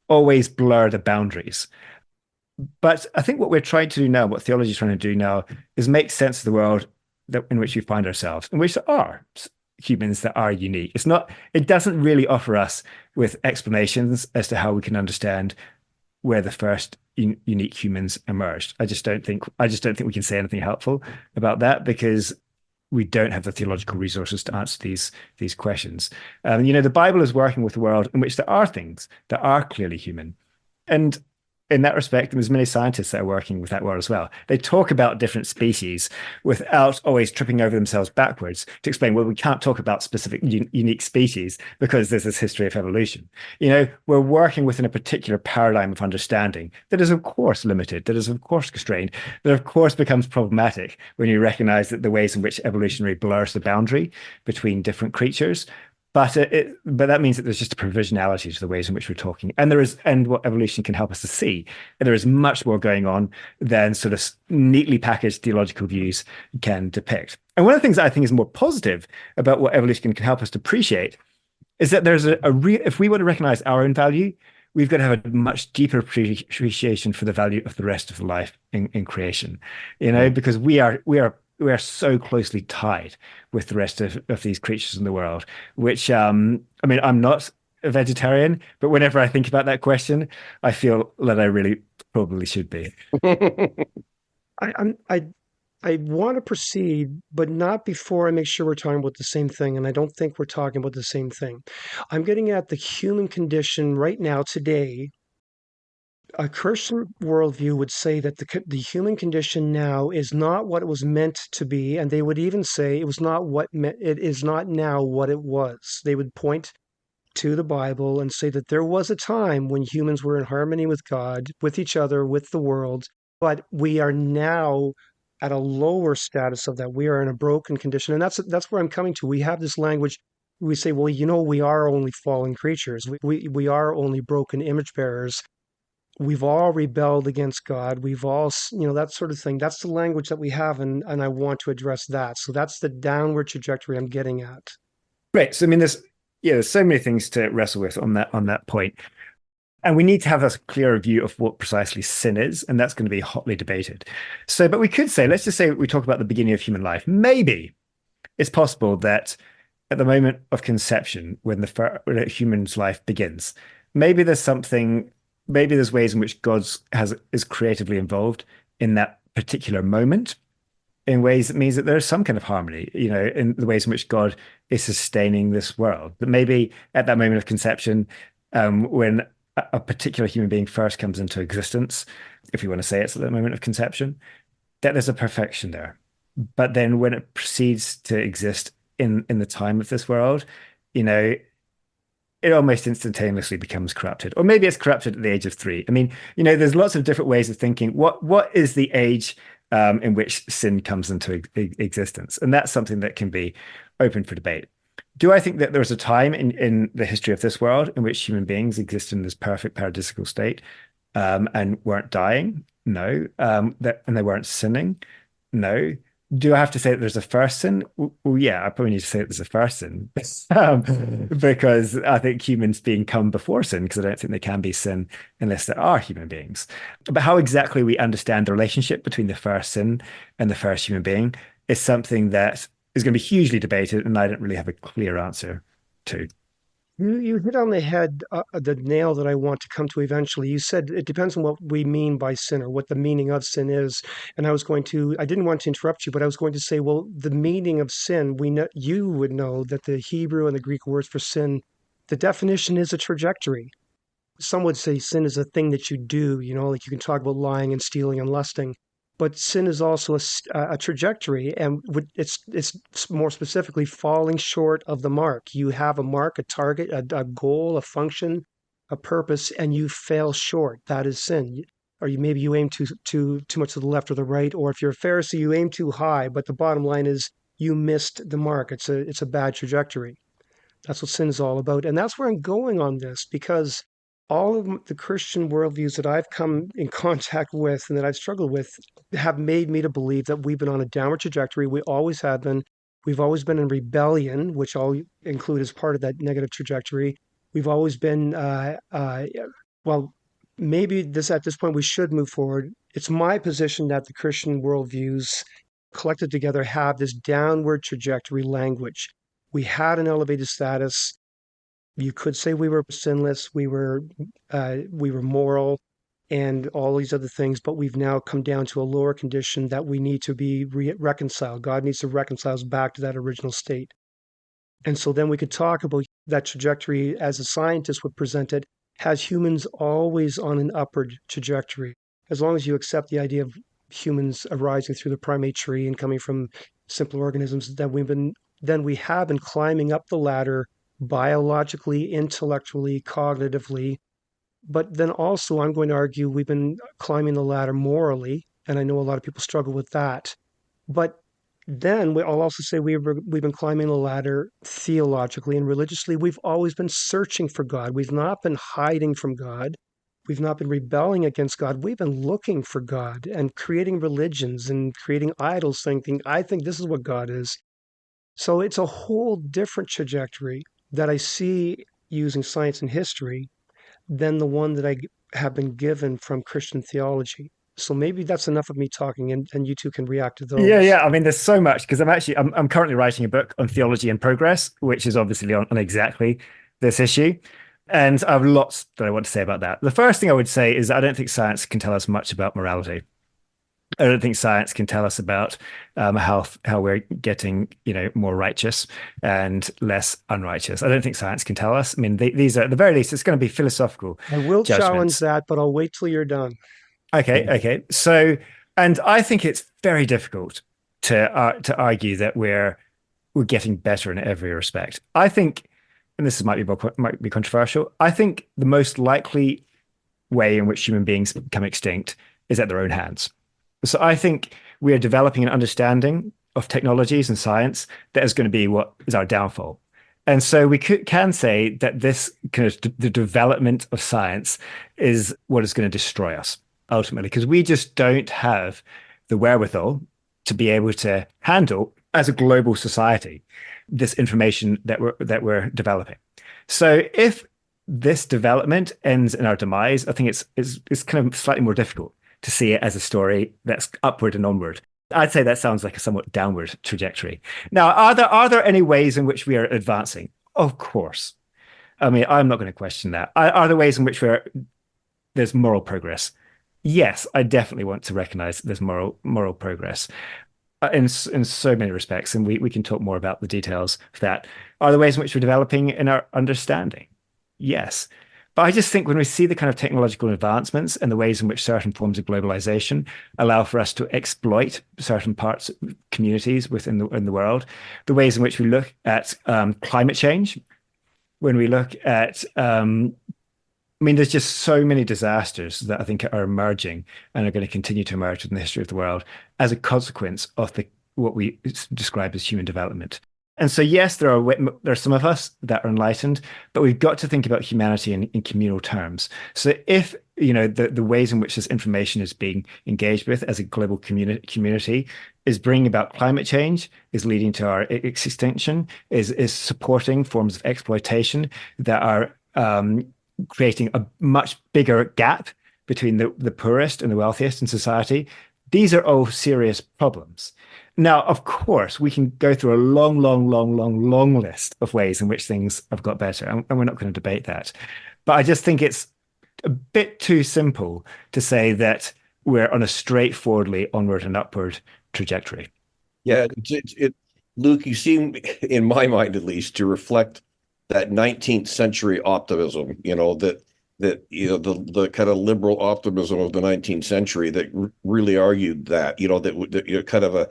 always blur the boundaries. But I think what we're trying to do now, what theology is trying to do now, is make sense of the world in which we find ourselves, in which there are humans that are unique. It doesn't really offer us with explanations as to how we can understand where the first unique humans emerged. I just don't think we can say anything helpful about that, because we don't have the theological resources to answer these questions. The Bible is working with a world in which there are things that are clearly human, and in that respect, there's many scientists that are working with that world as well. They talk about different species without always tripping over themselves backwards to explain, well, we can't talk about specific unique species because there's this history of evolution. We're working within a particular paradigm of understanding that is, of course, limited, that is, of course, constrained, that, of course, becomes problematic when you recognize that the ways in which evolutionary blurs the boundary between different creatures. But that means that there's just a provisionality to the ways in which we're talking, and what evolution can help us to see. There is much more going on than sort of neatly packaged theological views can depict. And one of the things that I think is more positive about what evolution can help us to appreciate is that there's if we want to recognize our own value, we've got to have a much deeper appreciation for the value of the rest of the life in creation, because we are so closely tied with the rest of these creatures in the world, which I mean, I'm not a vegetarian, but whenever I think about that question, I feel that I really probably should be. I I want to proceed, but not before I make sure we're talking about the same thing. And I don't think we're talking about the same thing. I'm getting at the human condition right now, today. A Christian worldview would say that the human condition now is not what it was meant to be, and they would even say it is not now what it was. They would point to the Bible and say that there was a time when humans were in harmony with God, with each other, with the world, but we are now at a lower status of that. We are in a broken condition, and that's where I'm coming to. We have this language. We say, well, we are only fallen creatures. We are only broken image bearers. We've all rebelled against God. We've all, that sort of thing. That's the language that we have, and I want to address that. So that's the downward trajectory I'm getting at. Right. So I mean, there's so many things to wrestle with on that point. And we need to have a clearer view of what precisely sin is, and that's going to be hotly debated. So, but we could say, let's just say we talk about the beginning of human life. Maybe it's possible that at the moment of conception, when when a human's life begins, maybe there's ways in which is creatively involved in that particular moment, in ways that means that there's some kind of harmony, in the ways in which God is sustaining this world. That maybe at that moment of conception, when a particular human being first comes into existence, if you want to say it's at the moment of conception, that there's a perfection there. But then when it proceeds to exist in the time of this world, it almost instantaneously becomes corrupted. Or maybe it's corrupted at the age of 3. I mean, there's lots of different ways of thinking. What is the age in which sin comes into existence? And that's something that can be open for debate. Do I think that there was a time in the history of this world in which human beings existed in this perfect paradisical state and weren't dying? No. And they weren't sinning? No. Do I have to say that there's a first sin? Well, yeah, I probably need to say that there's a first sin because I think humans being come before sin, because I don't think they can be sin unless there are human beings. But how exactly we understand the relationship between the first sin and the first human being is something that is going to be hugely debated, and I don't really have a clear answer to. You hit on the head, the nail that I want to come to eventually. You said it depends on what we mean by sin, or what the meaning of sin is. And I didn't want to interrupt you, but I was going to say, well, the meaning of sin, you would know that the Hebrew and the Greek words for sin, the definition is a trajectory. Some would say sin is a thing that you do, like you can talk about lying and stealing and lusting. But sin is also a trajectory, and it's more specifically falling short of the mark. You have a mark, a target, a goal, a function, a purpose, and you fail short. That is sin. Or maybe you aim too much to the left or the right, or if you're a Pharisee, you aim too high. But the bottom line is you missed the mark. It's a bad trajectory. That's what sin is all about, and that's where I'm going on this, because all of the Christian worldviews that I've come in contact with and that I've struggled with have made me to believe that we've been on a downward trajectory. We always have been. We've always been in rebellion, which I'll include as part of that negative trajectory. We've always been, well, maybe at this point we should move forward. It's my position that the Christian worldviews collected together have this downward trajectory language. We had an elevated status. You could say we were sinless, we were moral, and all these other things, but we've now come down to a lower condition that we need to be reconciled. God needs to reconcile us back to that original state. And so then we could talk about that trajectory as a scientist would present it. Has humans always on an upward trajectory? As long as you accept the idea of humans arising through the primate tree and coming from simpler organisms, then we have been climbing up the ladder biologically, intellectually, cognitively. But then also, I'm going to argue we've been climbing the ladder morally, and I know a lot of people struggle with that. But then I'll also say we've been climbing the ladder theologically and religiously. We've always been searching for God. We've not been hiding from God. We've not been rebelling against God. We've been looking for God and creating religions and creating idols, thinking, I think this is what God is. So it's a whole different trajectory that I see using science and history than the one that have been given from Christian theology. So maybe that's enough of me talking, and you two can react to Yeah, those. yeah. I mean, there's so much because I'm currently writing a book on theology and progress, which is obviously on exactly this issue. And I have lots that I want to say about that. The first thing I would say is I don't think science can tell us much about morality. I don't think science can tell us about how we're getting, more righteous and less unrighteous. I don't think science can tell us. I mean, these are at the very least, it's going to be philosophical I will challenge judgments. that, but I'll wait till you're done. Okay, okay. So, and I think it's very difficult to argue that we're getting better in every respect. I think, and this might be controversial. I think the most likely way in which human beings become extinct is at their own hands. So I think we are developing an understanding of technologies and science that is going to be what is our downfall. And so we can say that this kind of the development of science is what is going to destroy us ultimately, because we just don't have the wherewithal to be able to handle as a global society this information that we're developing. So if this development ends in our demise, I think it's kind of slightly more difficult to see it as a story that's upward and onward. I'd say that sounds like a somewhat downward trajectory. Now, are there any ways in which we are advancing? Of course. I mean, I'm not going to question that. Are there ways in which there's moral progress? Yes, I definitely want to recognize there's moral progress in so many respects, and we can talk more about the details of that. Are there ways in which we're developing in our understanding? Yes. But I just think when we see the kind of technological advancements and the ways in which certain forms of globalization allow for us to exploit certain parts of communities within in the world, the ways in which we look at climate change, when we look at, I mean, there's just so many disasters that I think are emerging and are going to continue to emerge in the history of the world as a consequence of what we describe as human development. And so, yes, there are some of us that are enlightened, but we've got to think about humanity in communal terms. So, if the ways in which this information is being engaged with as a global community is bringing about climate change, is leading to our extinction, is supporting forms of exploitation that are creating a much bigger gap between the poorest and the wealthiest in society, these are all serious problems. Now, of course, we can go through a long, long, long, long, long list of ways in which things have got better, and we're not going to debate that. But I just think it's a bit too simple to say that we're on a straightforwardly onward and upward trajectory. Yeah, Luke, you seem, in my mind at least, to reflect that 19th century optimism, the kind of liberal optimism of the 19th century that really argued that, that kind of a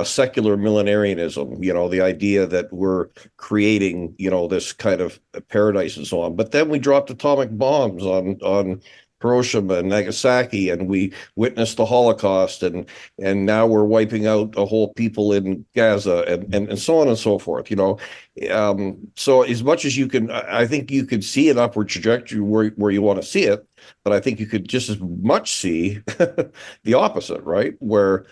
secular millenarianism, the idea that we're creating, this kind of paradise and so on. But then we dropped atomic bombs on Hiroshima and Nagasaki, and we witnessed the Holocaust, and now we're wiping out a whole people in Gaza, and so on and so forth. So as much as you can, I think you could see an upward trajectory where you want to see it, but I think you could just as much see the opposite, right? Where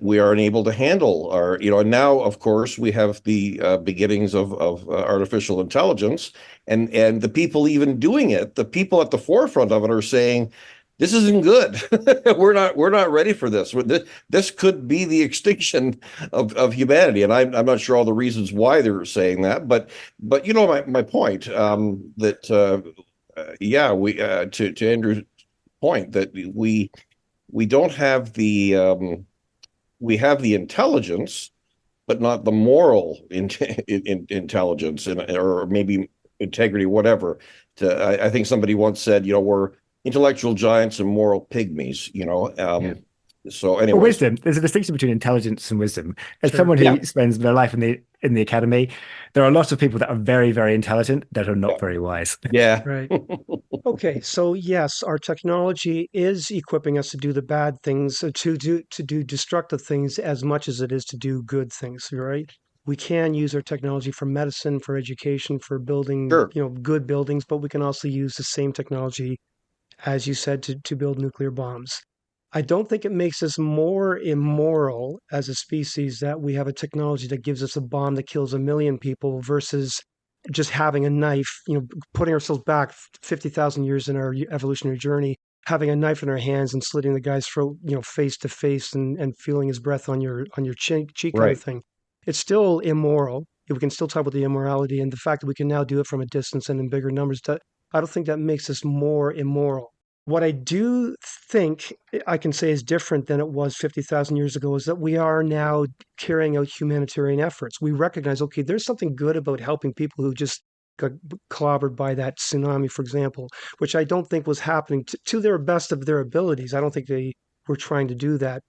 we are unable to handle our, and now, of course, we have the beginnings of artificial intelligence, and the people even doing it, the people at the forefront of it are saying, this isn't good. We're not ready for this. This could be the extinction of humanity, and I'm not sure all the reasons why they're saying that, but my point, that we to Andrew's point, that we don't have we have the intelligence, but not the moral intelligence, or maybe integrity, whatever. I think somebody once said, we're intellectual giants and moral pygmies. Yeah. So anyway, wisdom. There's a distinction between intelligence and wisdom. As Sure. someone who Yeah. spends their life in the academy, there are lots of people that are very, very intelligent that are not Yeah. very wise. Yeah. Right. Okay, so yes, our technology is equipping us to do the bad things, to do destructive things as much as it is to do good things, right? We can use our technology for medicine, for education, for building, Sure. good buildings, but we can also use the same technology, as you said, to build nuclear bombs. I don't think it makes us more immoral as a species that we have a technology that gives us a bomb that kills 1 million people versus just having a knife, putting ourselves back 50,000 years in our evolutionary journey, having a knife in our hands and slitting the guy's throat, face to face, and feeling his breath on your cheek kind of Right. thing. It's still immoral. We can still talk about the immorality, and the fact that we can now do it from a distance and in bigger numbers. I don't think that makes us more immoral. What I do think I can say is different than it was 50,000 years ago is that we are now carrying out humanitarian efforts. We recognize, okay, there's something good about helping people who just got clobbered by that tsunami, for example, which I don't think was happening to their best of their abilities. I don't think they were trying to do that.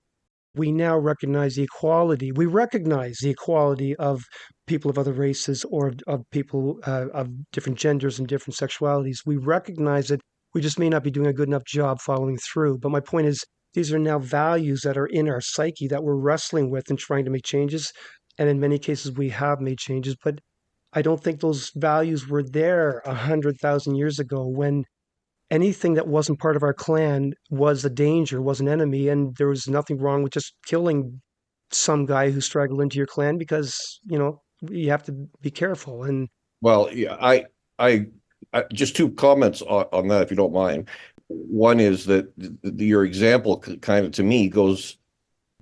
We now recognize the equality. We recognize the equality of people of other races or of people of different genders and different sexualities. We recognize it. We just may not be doing a good enough job following through. But my point is, these are now values that are in our psyche that we're wrestling with and trying to make changes. And in many cases, we have made changes. But I don't think those values were there 100,000 years ago when anything that wasn't part of our clan was a danger, was an enemy, and there was nothing wrong with just killing some guy who straggled into your clan because, you have to be careful. And Well, yeah, I just two comments on that, if you don't mind. One is that your example kind of to me goes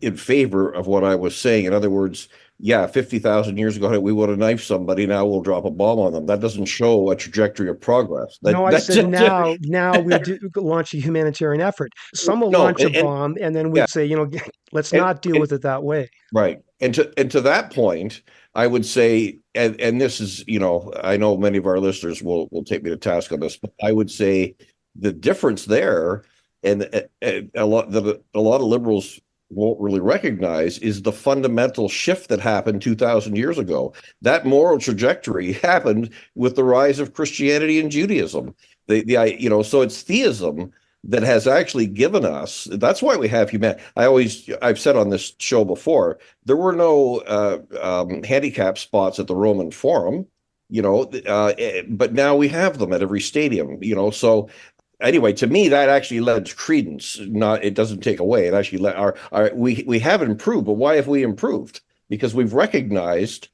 in favor of what I was saying. In other words, yeah, 50,000 years ago, we would have knifed somebody. Now we'll drop a bomb on them. That doesn't show a trajectory of progress. no, I said now we'll launch a humanitarian effort. Some will no, launch a bomb, and then yeah, we'd say, let's and, not deal with it that way. right. And to that point, I would say, and this is, I know many of our listeners will take me to task on this, but I would say the difference there, and a lot of liberals won't really recognize, is the fundamental shift that happened 2,000 years ago. That moral trajectory happened with the rise of Christianity and Judaism. So it's theism that has actually given us. That's why we have humanity. I've said on this show before, there were no handicap spots at the Roman Forum, but now we have them at every stadium, So anyway, to me, that actually lends credence. It doesn't take away. It actually we have improved, but why have we improved? Because we've recognized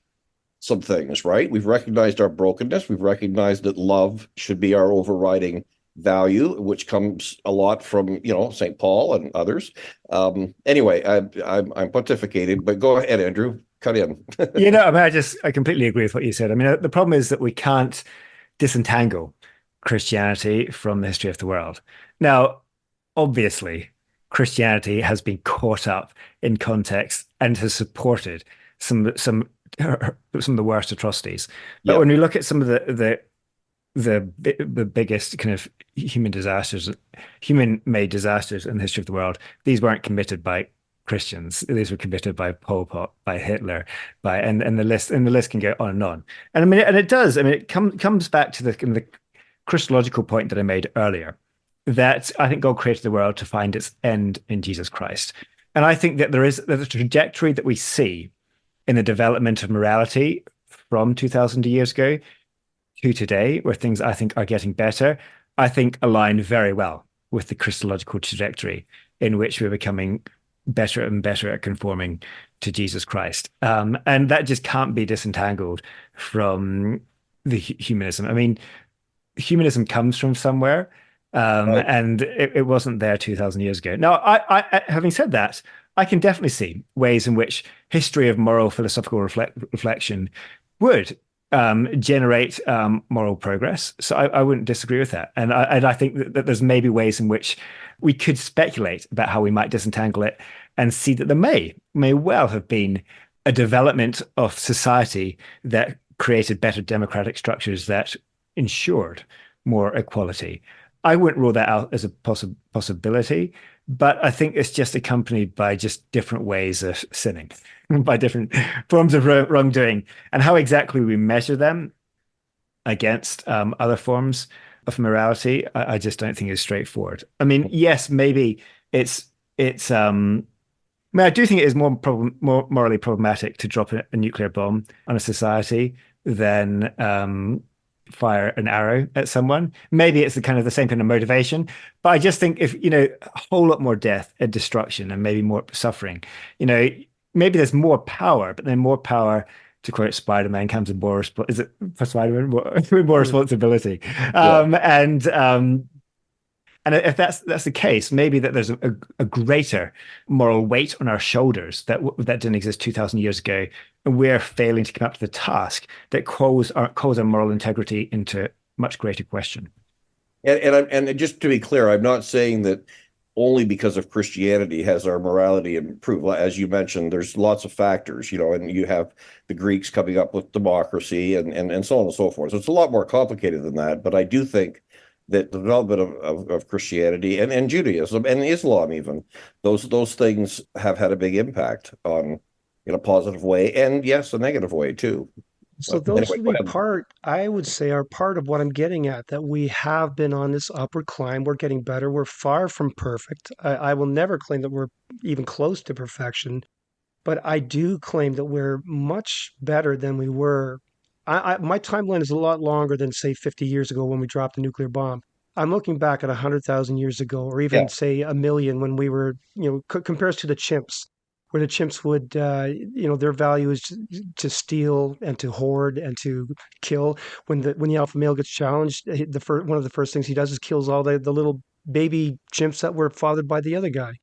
some things, right? We've recognized our brokenness. We've recognized that love should be our overriding value, which comes a lot from St. Paul and others. Anyway, I'm pontificating, but go ahead, Andrew. Cut in. I completely agree with what you said. I mean, the problem is that we can't disentangle Christianity from the history of the world. Now, obviously, Christianity has been caught up in context and has supported some of the worst atrocities. But when we look at some of the biggest kind of human-made disasters in the history of the world, these weren't committed by Christians. These were committed by Pol Pot, by Hitler, and the list can go on and on. And I mean, and it does. I mean, it comes back to the Christological point that I made earlier, that I think God created the world to find its end in Jesus Christ. And I think that there's a trajectory that we see in the development of morality from 2,000 years ago to today, where things I think are getting better, I think align very well with the Christological trajectory in which we're becoming better and better at conforming to Jesus Christ. And that just can't be disentangled from the humanism. I mean, humanism comes from somewhere, Right. and it wasn't there 2,000 years ago. Now, I having said that, I can definitely see ways in which history of moral philosophical reflection would generate moral progress. So I wouldn't disagree with that. And I think that there's maybe ways in which we could speculate about how we might disentangle it and see that there may well have been a development of society that created better democratic structures that ensured more equality. I wouldn't rule that out as a possibility, but I think it's just accompanied by just different ways of sinning, by different forms of wrongdoing, and how exactly we measure them against other forms of morality, I just don't think is straightforward. I mean, yes, maybe it's. I mean, I do think it is more morally problematic to drop a nuclear bomb on a society than fire an arrow at someone. Maybe it's the same kind of motivation, but I just think if a whole lot more death and destruction and maybe more suffering, maybe there's more power, but then more power to quote Spider-Man, comes with more is it for Spider-Man more responsibility. Yeah. And if that's the case, maybe that there's a greater moral weight on our shoulders that didn't exist 2,000 years ago, and we're failing to come up to the task that calls our moral integrity into much greater question. And just to be clear, I'm not saying that only because of Christianity has our morality improved. As you mentioned, there's lots of factors, and you have the Greeks coming up with democracy and so on and so forth. So it's a lot more complicated than that. But I do think that the development of Christianity and Judaism and Islam, even those things have had a big impact on in a positive way, and yes, a negative way too. So But those anyway, would go be ahead. I would say, are part of what I'm getting at, that we have been on this upward climb. We're getting better. We're far from perfect. I will never claim that we're even close to perfection, but I do claim that we're much better than we were. My timeline is a lot longer than, say, 50 years ago when we dropped the nuclear bomb. I'm looking back at 100,000 years ago, or even, Yeah. say, a million when we were, compares to the chimps, where the chimps would, their value is to steal and to hoard and to kill. When the alpha male gets challenged, one of the first things he does is kills all the little baby chimps that were fathered by the other guy.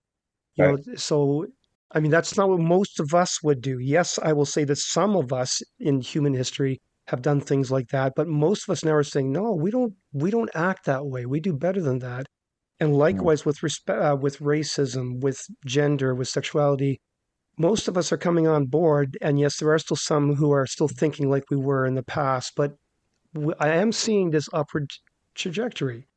Right. So I mean, that's not what most of us would do. Yes, I will say that some of us in human history have done things like that, but most of us now are saying, no, we don't act that way. We do better than that. And Mm. likewise with respect, with racism, with gender, with sexuality, most of us are coming on board. And yes, there are still some who are still thinking like we were in the past, but I am seeing this upward trajectory,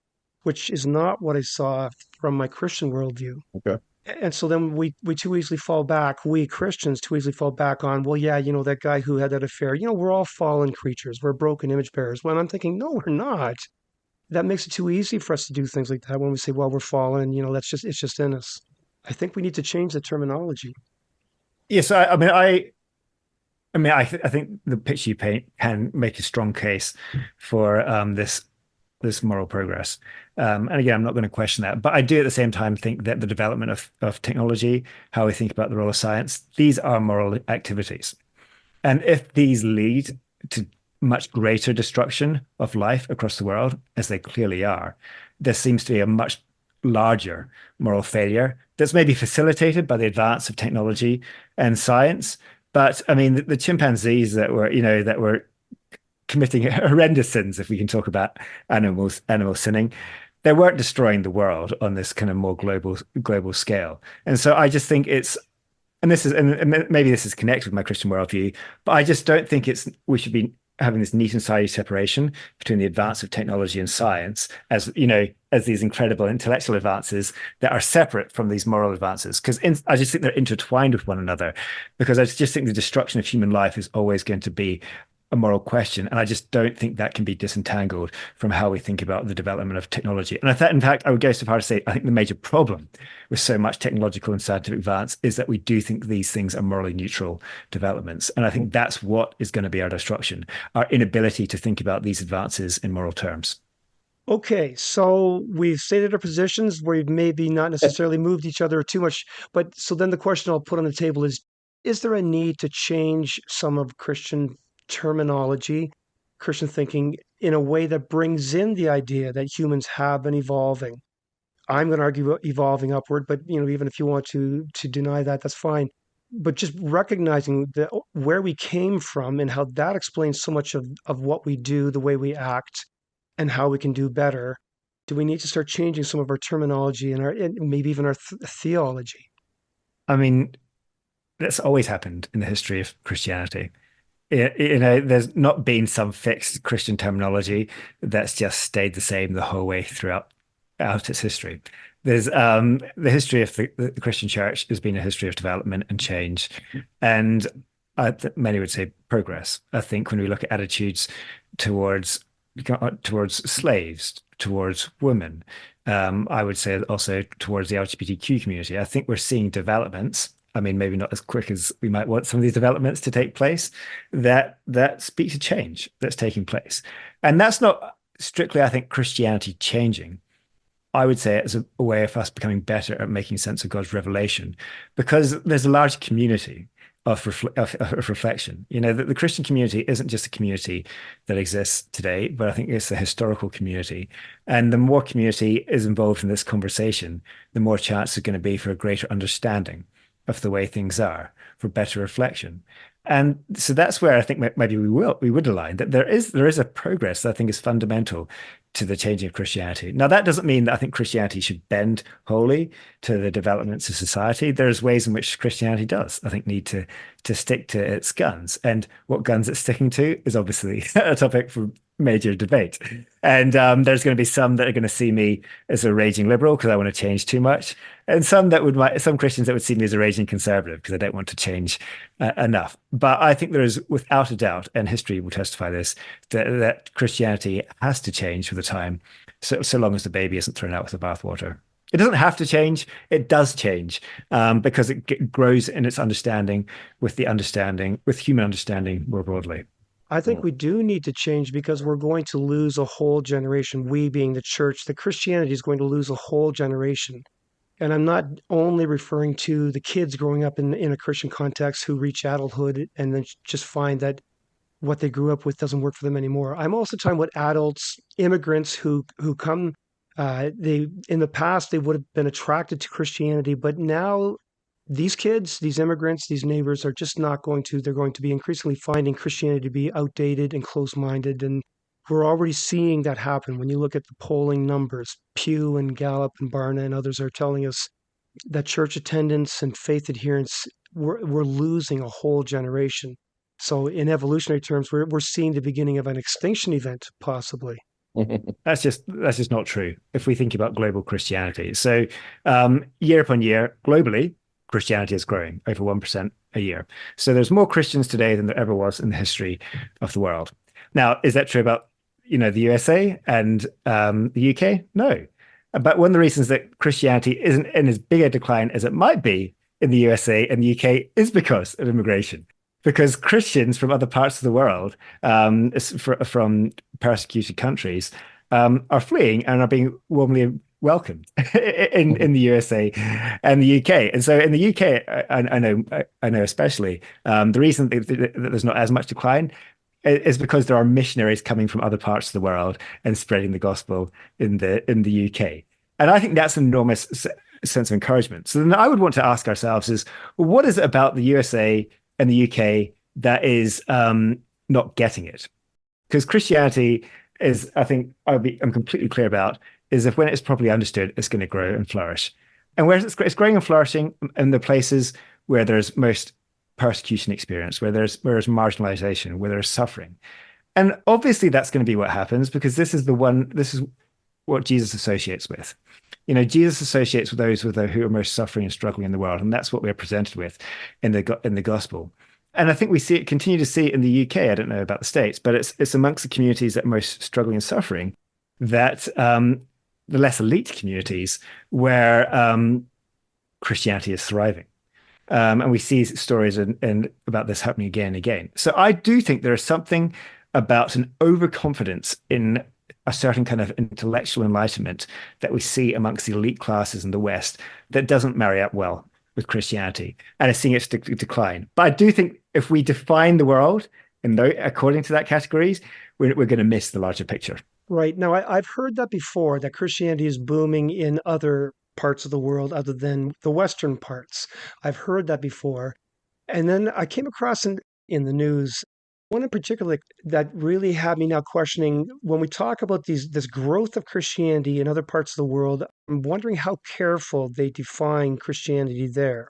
which is not what I saw from my Christian worldview. Okay. And so then we too easily fall back, we Christians too easily fall back on, well, yeah, that guy who had that affair, we're all fallen creatures. We're broken image bearers. When I'm thinking, no, we're not. That makes it too easy for us to do things like that when we say, well, we're fallen, it's just in us. I think we need to change the terminology. Yes, I think the picture you paint can make a strong case for this moral progress. And again, I'm not going to question that, but I do at the same time think that the development of technology, how we think about the role of science, these are moral activities. And if these lead to much greater destruction of life across the world, as they clearly are, there seems to be a much larger moral failure that's maybe facilitated by the advance of technology and science. But I mean, the chimpanzees that were committing horrendous sins, if we can talk about animal sinning, they weren't destroying the world on this kind of more global scale. And so I just think and maybe this is connected with my Christian worldview, but I just don't think we should be having this neat and tidy separation between the advance of technology and science as these incredible intellectual advances that are separate from these moral advances. Because I just think they're intertwined with one another, because I just think the destruction of human life is always going to be a moral question. And I just don't think that can be disentangled from how we think about the development of technology. And in fact, I would go so far to say, I think the major problem with so much technological and scientific advance is that we do think these things are morally neutral developments. And I think that's what is going to be our destruction, our inability to think about these advances in moral terms. Okay, so we've stated our positions. We've maybe not necessarily moved each other too much, but so then the question I'll put on the table is there a need to change some of Christian terminology, Christian thinking, in a way that brings in the idea that humans have been evolving? I'm going to argue evolving upward, but even if you want to deny that, that's fine. But just recognizing where we came from and how that explains so much of what we do, the way we act, and how we can do better. Do we need to start changing some of our terminology and maybe even our theology? I mean, that's always happened in the history of Christianity. There's not been some fixed Christian terminology that's just stayed the same the whole way throughout its history. There's the history of the Christian church has been a history of development and change, and many would say progress. I think when we look at attitudes towards slaves, towards women, I would say also towards the LGBTQ community, I think we're seeing developments. I mean, maybe not as quick as we might want some of these developments to take place, that speak to change that's taking place. And that's not strictly, I think, Christianity changing. I would say it's a way of us becoming better at making sense of God's revelation, because there's a large community of reflection. The Christian community isn't just a community that exists today, but I think it's a historical community. And the more community is involved in this conversation, the more chance there's going to be for a greater understanding of the way things are, for better reflection. And so that's where I think maybe we would align that there is a progress that I think is fundamental to the changing of Christianity. Now, that doesn't mean that I think Christianity should bend wholly to the developments of society. There's ways in which Christianity does, I think, need to stick to its guns. And what guns it's sticking to is obviously a topic for major debate. And there's going to be some that are going to see me as a raging liberal because I want to change too much, and some Christians that would see me as a raging conservative because I don't want to change enough. But I think there is, without a doubt, and history will testify this, that Christianity has to change with the time, so long as the baby isn't thrown out with the bathwater. It doesn't have to change. It does change because it grows in its understanding with human understanding more broadly. I think we do need to change because we're going to lose a whole generation. We being the church, the Christianity is going to lose a whole generation. And I'm not only referring to the kids growing up in a Christian context who reach adulthood and then just find that what they grew up with doesn't work for them anymore. I'm also talking about adults, immigrants who come. They in the past they would have been attracted to Christianity, but now these kids, these immigrants, these neighbors are just not going to. They're going to be increasingly finding Christianity to be outdated and close-minded, and we're already seeing that happen. When you look at the polling numbers, Pew and Gallup and Barna and others are telling us that church attendance and faith adherence, we're losing a whole generation. So in evolutionary terms, we're seeing the beginning of an extinction event, possibly. That's just not true if we think about global Christianity. So year upon year, globally, Christianity is growing over 1% a year. So there's more Christians today than there ever was in the history of the world. Now, is that true about the USA and the UK? No. But one of the reasons that Christianity isn't in as big a decline as it might be in the USA and the UK is because of immigration. Because Christians from other parts of the world, from persecuted countries, are fleeing and are being warmly welcomed in the USA and the UK. And so in the UK, I know especially the reason that there's not as much decline is because there are missionaries coming from other parts of the world and spreading the gospel in the UK. And I think that's an enormous sense of encouragement. So then I would want to ask ourselves is, well, what is it about the USA and the UK that is not getting it? Because Christianity is, I think I'm completely clear about, is if when it's properly understood, it's going to grow and flourish. And where it's growing and flourishing in the places where there's most persecution experience, where there's marginalization, where there's suffering. And obviously that's going to be what happens because this is what Jesus associates with. Jesus associates with those who are most suffering and struggling in the world. And that's what we're presented with in the gospel. And I think we continue to see it in the UK. I don't know about the States, but it's amongst the communities that are most struggling and suffering that the less elite communities where Christianity is thriving. And we see stories about this happening again and again. So I do think there is something about an overconfidence in a certain kind of intellectual enlightenment that we see amongst the elite classes in the West that doesn't marry up well with Christianity, and is seeing it decline. But I do think if we define the world according to that categories, we're going to miss the larger picture. Right. Now, I've heard that before, that Christianity is booming in other parts of the world other than the Western parts. I've heard that before. And then I came across in the news one in particular that really had me now questioning when we talk about this growth of Christianity in other parts of the world. I'm wondering how careful they define Christianity there.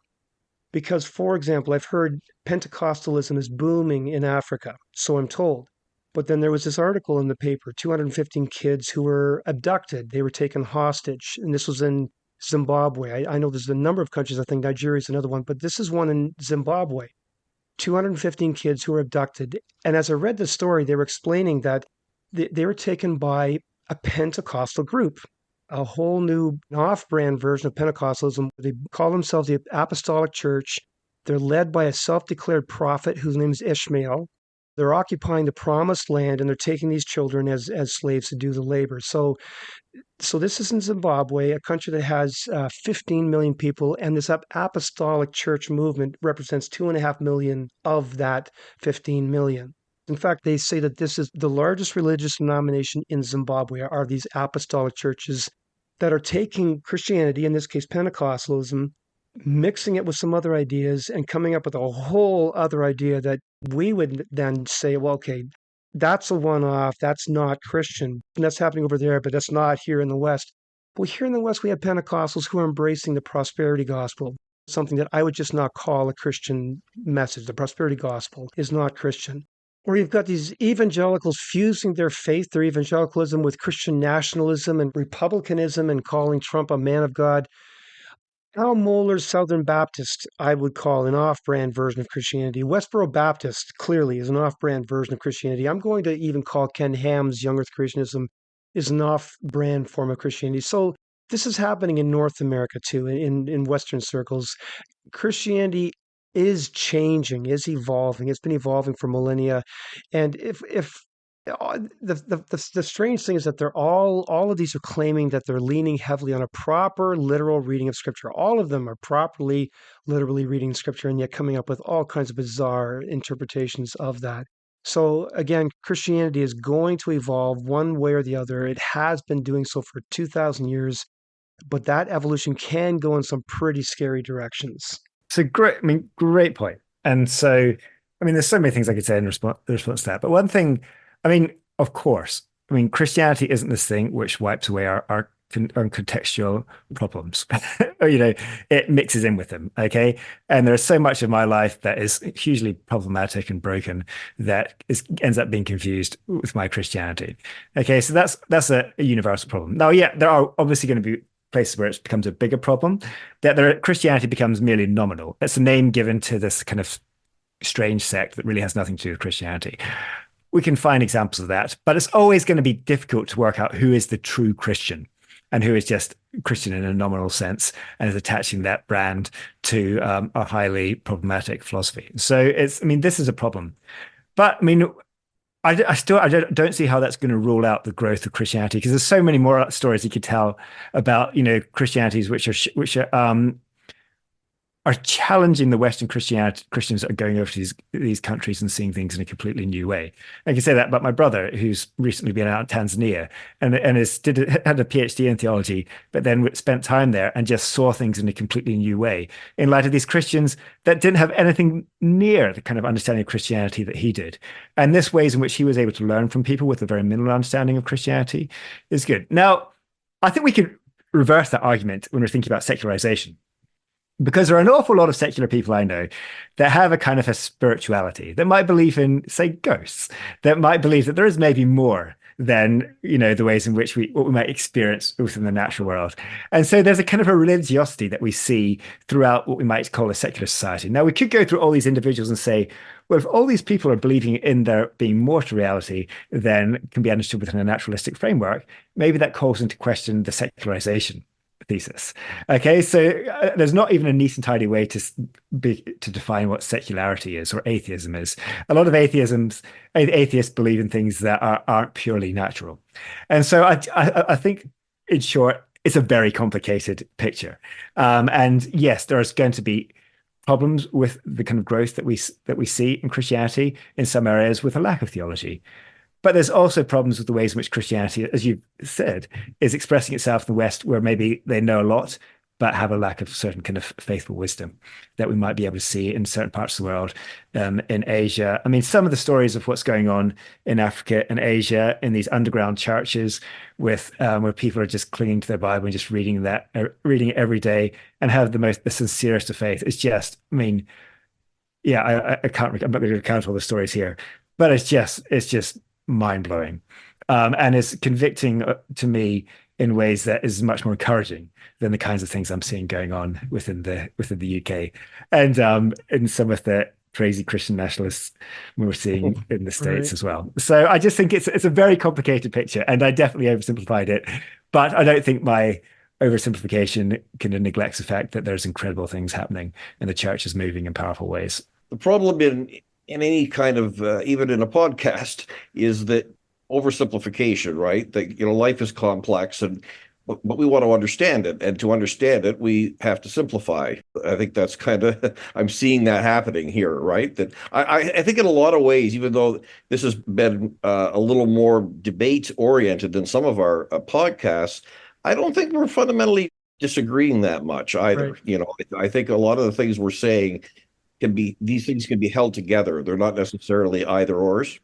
Because, for example, I've heard Pentecostalism is booming in Africa, so I'm told. But then there was this article in the paper, 215 kids who were abducted. They were taken hostage, and this was in Zimbabwe. I know there's a number of countries. I think Nigeria is another one, but this is one in Zimbabwe. 215 kids who were abducted. And as I read the story, they were explaining that they were taken by a Pentecostal group, a whole new off-brand version of Pentecostalism. They call themselves the Apostolic Church. They're led by a self-declared prophet whose name is Ishmael. They're occupying the promised land and they're taking these children as slaves to do the labor. So this is in Zimbabwe, a country that has 15 million people, and this apostolic church movement represents 2.5 million of that 15 million. In fact, they say that this is the largest religious denomination in Zimbabwe are these apostolic churches that are taking Christianity, in this case Pentecostalism, mixing it with some other ideas and coming up with a whole other idea that we would then say, well, okay, that's a one-off, that's not Christian, and that's happening over there, but that's not here in the West. Well, here in the West, we have Pentecostals who are embracing the prosperity gospel, something that I would just not call a Christian message. The prosperity gospel is not Christian. Or you've got these evangelicals fusing their faith, their evangelicalism, with Christian nationalism and republicanism and calling Trump a man of God. Al Mohler's Southern Baptist, I would call an off-brand version of Christianity. Westboro Baptist clearly is an off-brand version of Christianity. I'm going to even call Ken Ham's Young Earth Creationism is an off-brand form of Christianity. So this is happening in North America too, in Western circles. Christianity is changing, is evolving. It's been evolving for millennia, and if the strange thing is that they're all of these are claiming that they're leaning heavily on a proper literal reading of Scripture. All of them are properly literally reading Scripture, and yet coming up with all kinds of bizarre interpretations of that. So again, Christianity is going to evolve one way or the other. It has been doing so for 2,000 years, but that evolution can go in some pretty scary directions. So great point. And so, there's so many things I could say in response to that. But one thing, of course, Christianity isn't this thing which wipes away our contextual problems. It mixes in with them, okay? And there's so much of my life that is hugely problematic and broken that ends up being confused with my Christianity. Okay, so that's a universal problem. Now, yeah, there are obviously going to be places where it becomes a bigger problem, that Christianity becomes merely nominal. It's a name given to this kind of strange sect that really has nothing to do with Christianity. We can find examples of that, but it's always going to be difficult to work out who is the true Christian and who is just Christian in a nominal sense and is attaching that brand to a highly problematic philosophy. So this is a problem. But I don't see how that's going to rule out the growth of Christianity, because there's so many more stories you could tell about Christianities which are challenging the Western Christians that are going over to these countries and seeing things in a completely new way. I can say that about my brother, who's recently been out in Tanzania and had a PhD in theology, but then spent time there and just saw things in a completely new way in light of these Christians that didn't have anything near the kind of understanding of Christianity that he did. And this ways in which he was able to learn from people with a very minimal understanding of Christianity is good. Now, I think we could reverse that argument when we're thinking about secularization. Because there are an awful lot of secular people I know that have a kind of a spirituality, that might believe in, say, ghosts, that might believe that there is maybe more than, the ways in which what we might experience within the natural world. And so there's a kind of a religiosity that we see throughout what we might call a secular society. Now, we could go through all these individuals and say, well, if all these people are believing in there being more to reality than can be understood within a naturalistic framework, maybe that calls into question the secularization thesis. Okay, so there's not even a neat and tidy way to define what secularity is or atheism is. A lot of atheists believe in things that aren't purely natural, and so I think, in short, it's a very complicated picture. And yes, there's going to be problems with the kind of growth that we see in Christianity in some areas with a lack of theology. But there's also problems with the ways in which Christianity, as you said, is expressing itself in the West, where maybe they know a lot, but have a lack of certain kind of faithful wisdom that we might be able to see in certain parts of the world, in Asia. Some of the stories of what's going on in Africa and Asia in these underground churches with where people are just clinging to their Bible and just reading it every day and have the sincerest of faith. It's just, I can't. I'm not going to recount all the stories here, but it's just mind-blowing, and is convicting to me in ways that is much more encouraging than the kinds of things I'm seeing going on within the UK and in some of the crazy Christian nationalists we're seeing in the States as well. So I just think it's a very complicated picture, and I definitely oversimplified it, but I don't think my oversimplification can neglect the fact that there's incredible things happening and the church is moving in powerful ways. The problem in any kind of even in a podcast is that oversimplification, right? That life is complex, and but we want to understand it, and to understand it, we have to simplify. I think that's kind of I'm seeing that happening here, right? That I think in a lot of ways, even though this has been a little more debate oriented than some of our podcasts, I don't think we're fundamentally disagreeing that much either. Right. I think a lot of the things we're saying these things can be held together. They're not necessarily either ors.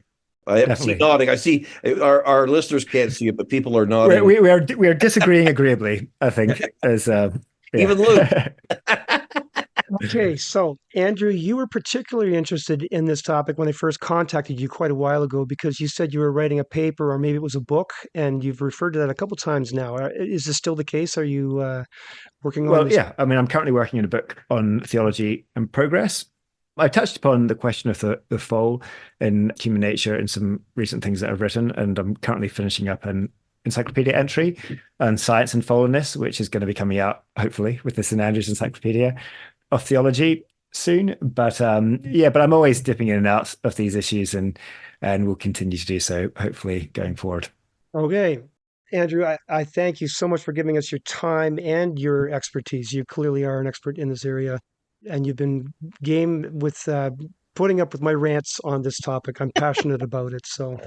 I see Definitely. nodding. I see our listeners can't see it, but people are nodding. We are disagreeing agreeably, I think, as Even Luke. Okay, so Andrew, you were particularly interested in this topic when I first contacted you quite a while ago because you said you were writing a paper or maybe it was a book, and you've referred to that a couple times now. Is this still the case? Are you working on Well, this? yeah. I mean, I'm currently working on a book on theology and progress. I touched upon the question of the fall in human nature in some recent things that I've written, and I'm currently finishing up an encyclopedia entry on science and fallenness, which is going to be coming out hopefully with the St Andrews Encyclopedia of Theology soon. But but I'm always dipping in and out of these issues, and will continue to do so hopefully going forward. Okay. Andrew, I thank you so much for giving us your time and your expertise. You clearly are an expert in this area, and you've been game with putting up with my rants on this topic. I'm passionate about it. So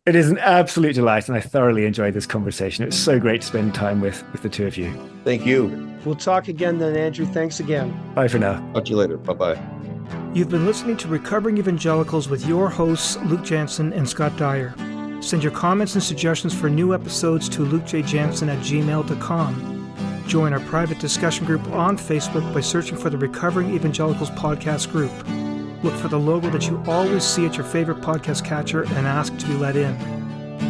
It is an absolute delight, and I thoroughly enjoyed this conversation. It's so great to spend time with the two of you. Thank you. we'll talk again then, Andrew. Thanks again. Bye for now. Talk to you later. Bye-bye. You've been listening to Recovering Evangelicals with your hosts, Luke Jansen and Scott Dyer. Send your comments and suggestions for new episodes to lukejjansen@gmail.com. Join our private discussion group on Facebook by searching for the Recovering Evangelicals podcast group. Look for the logo that you always see at your favorite podcast catcher and ask to be let in.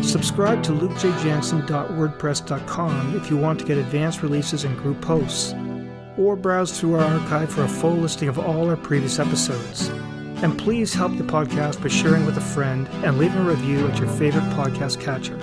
Subscribe to lukejjansen.wordpress.com if you want to get advanced releases and group posts, or browse through our archive for a full listing of all our previous episodes. And please help the podcast by sharing with a friend and leaving a review at your favorite podcast catcher.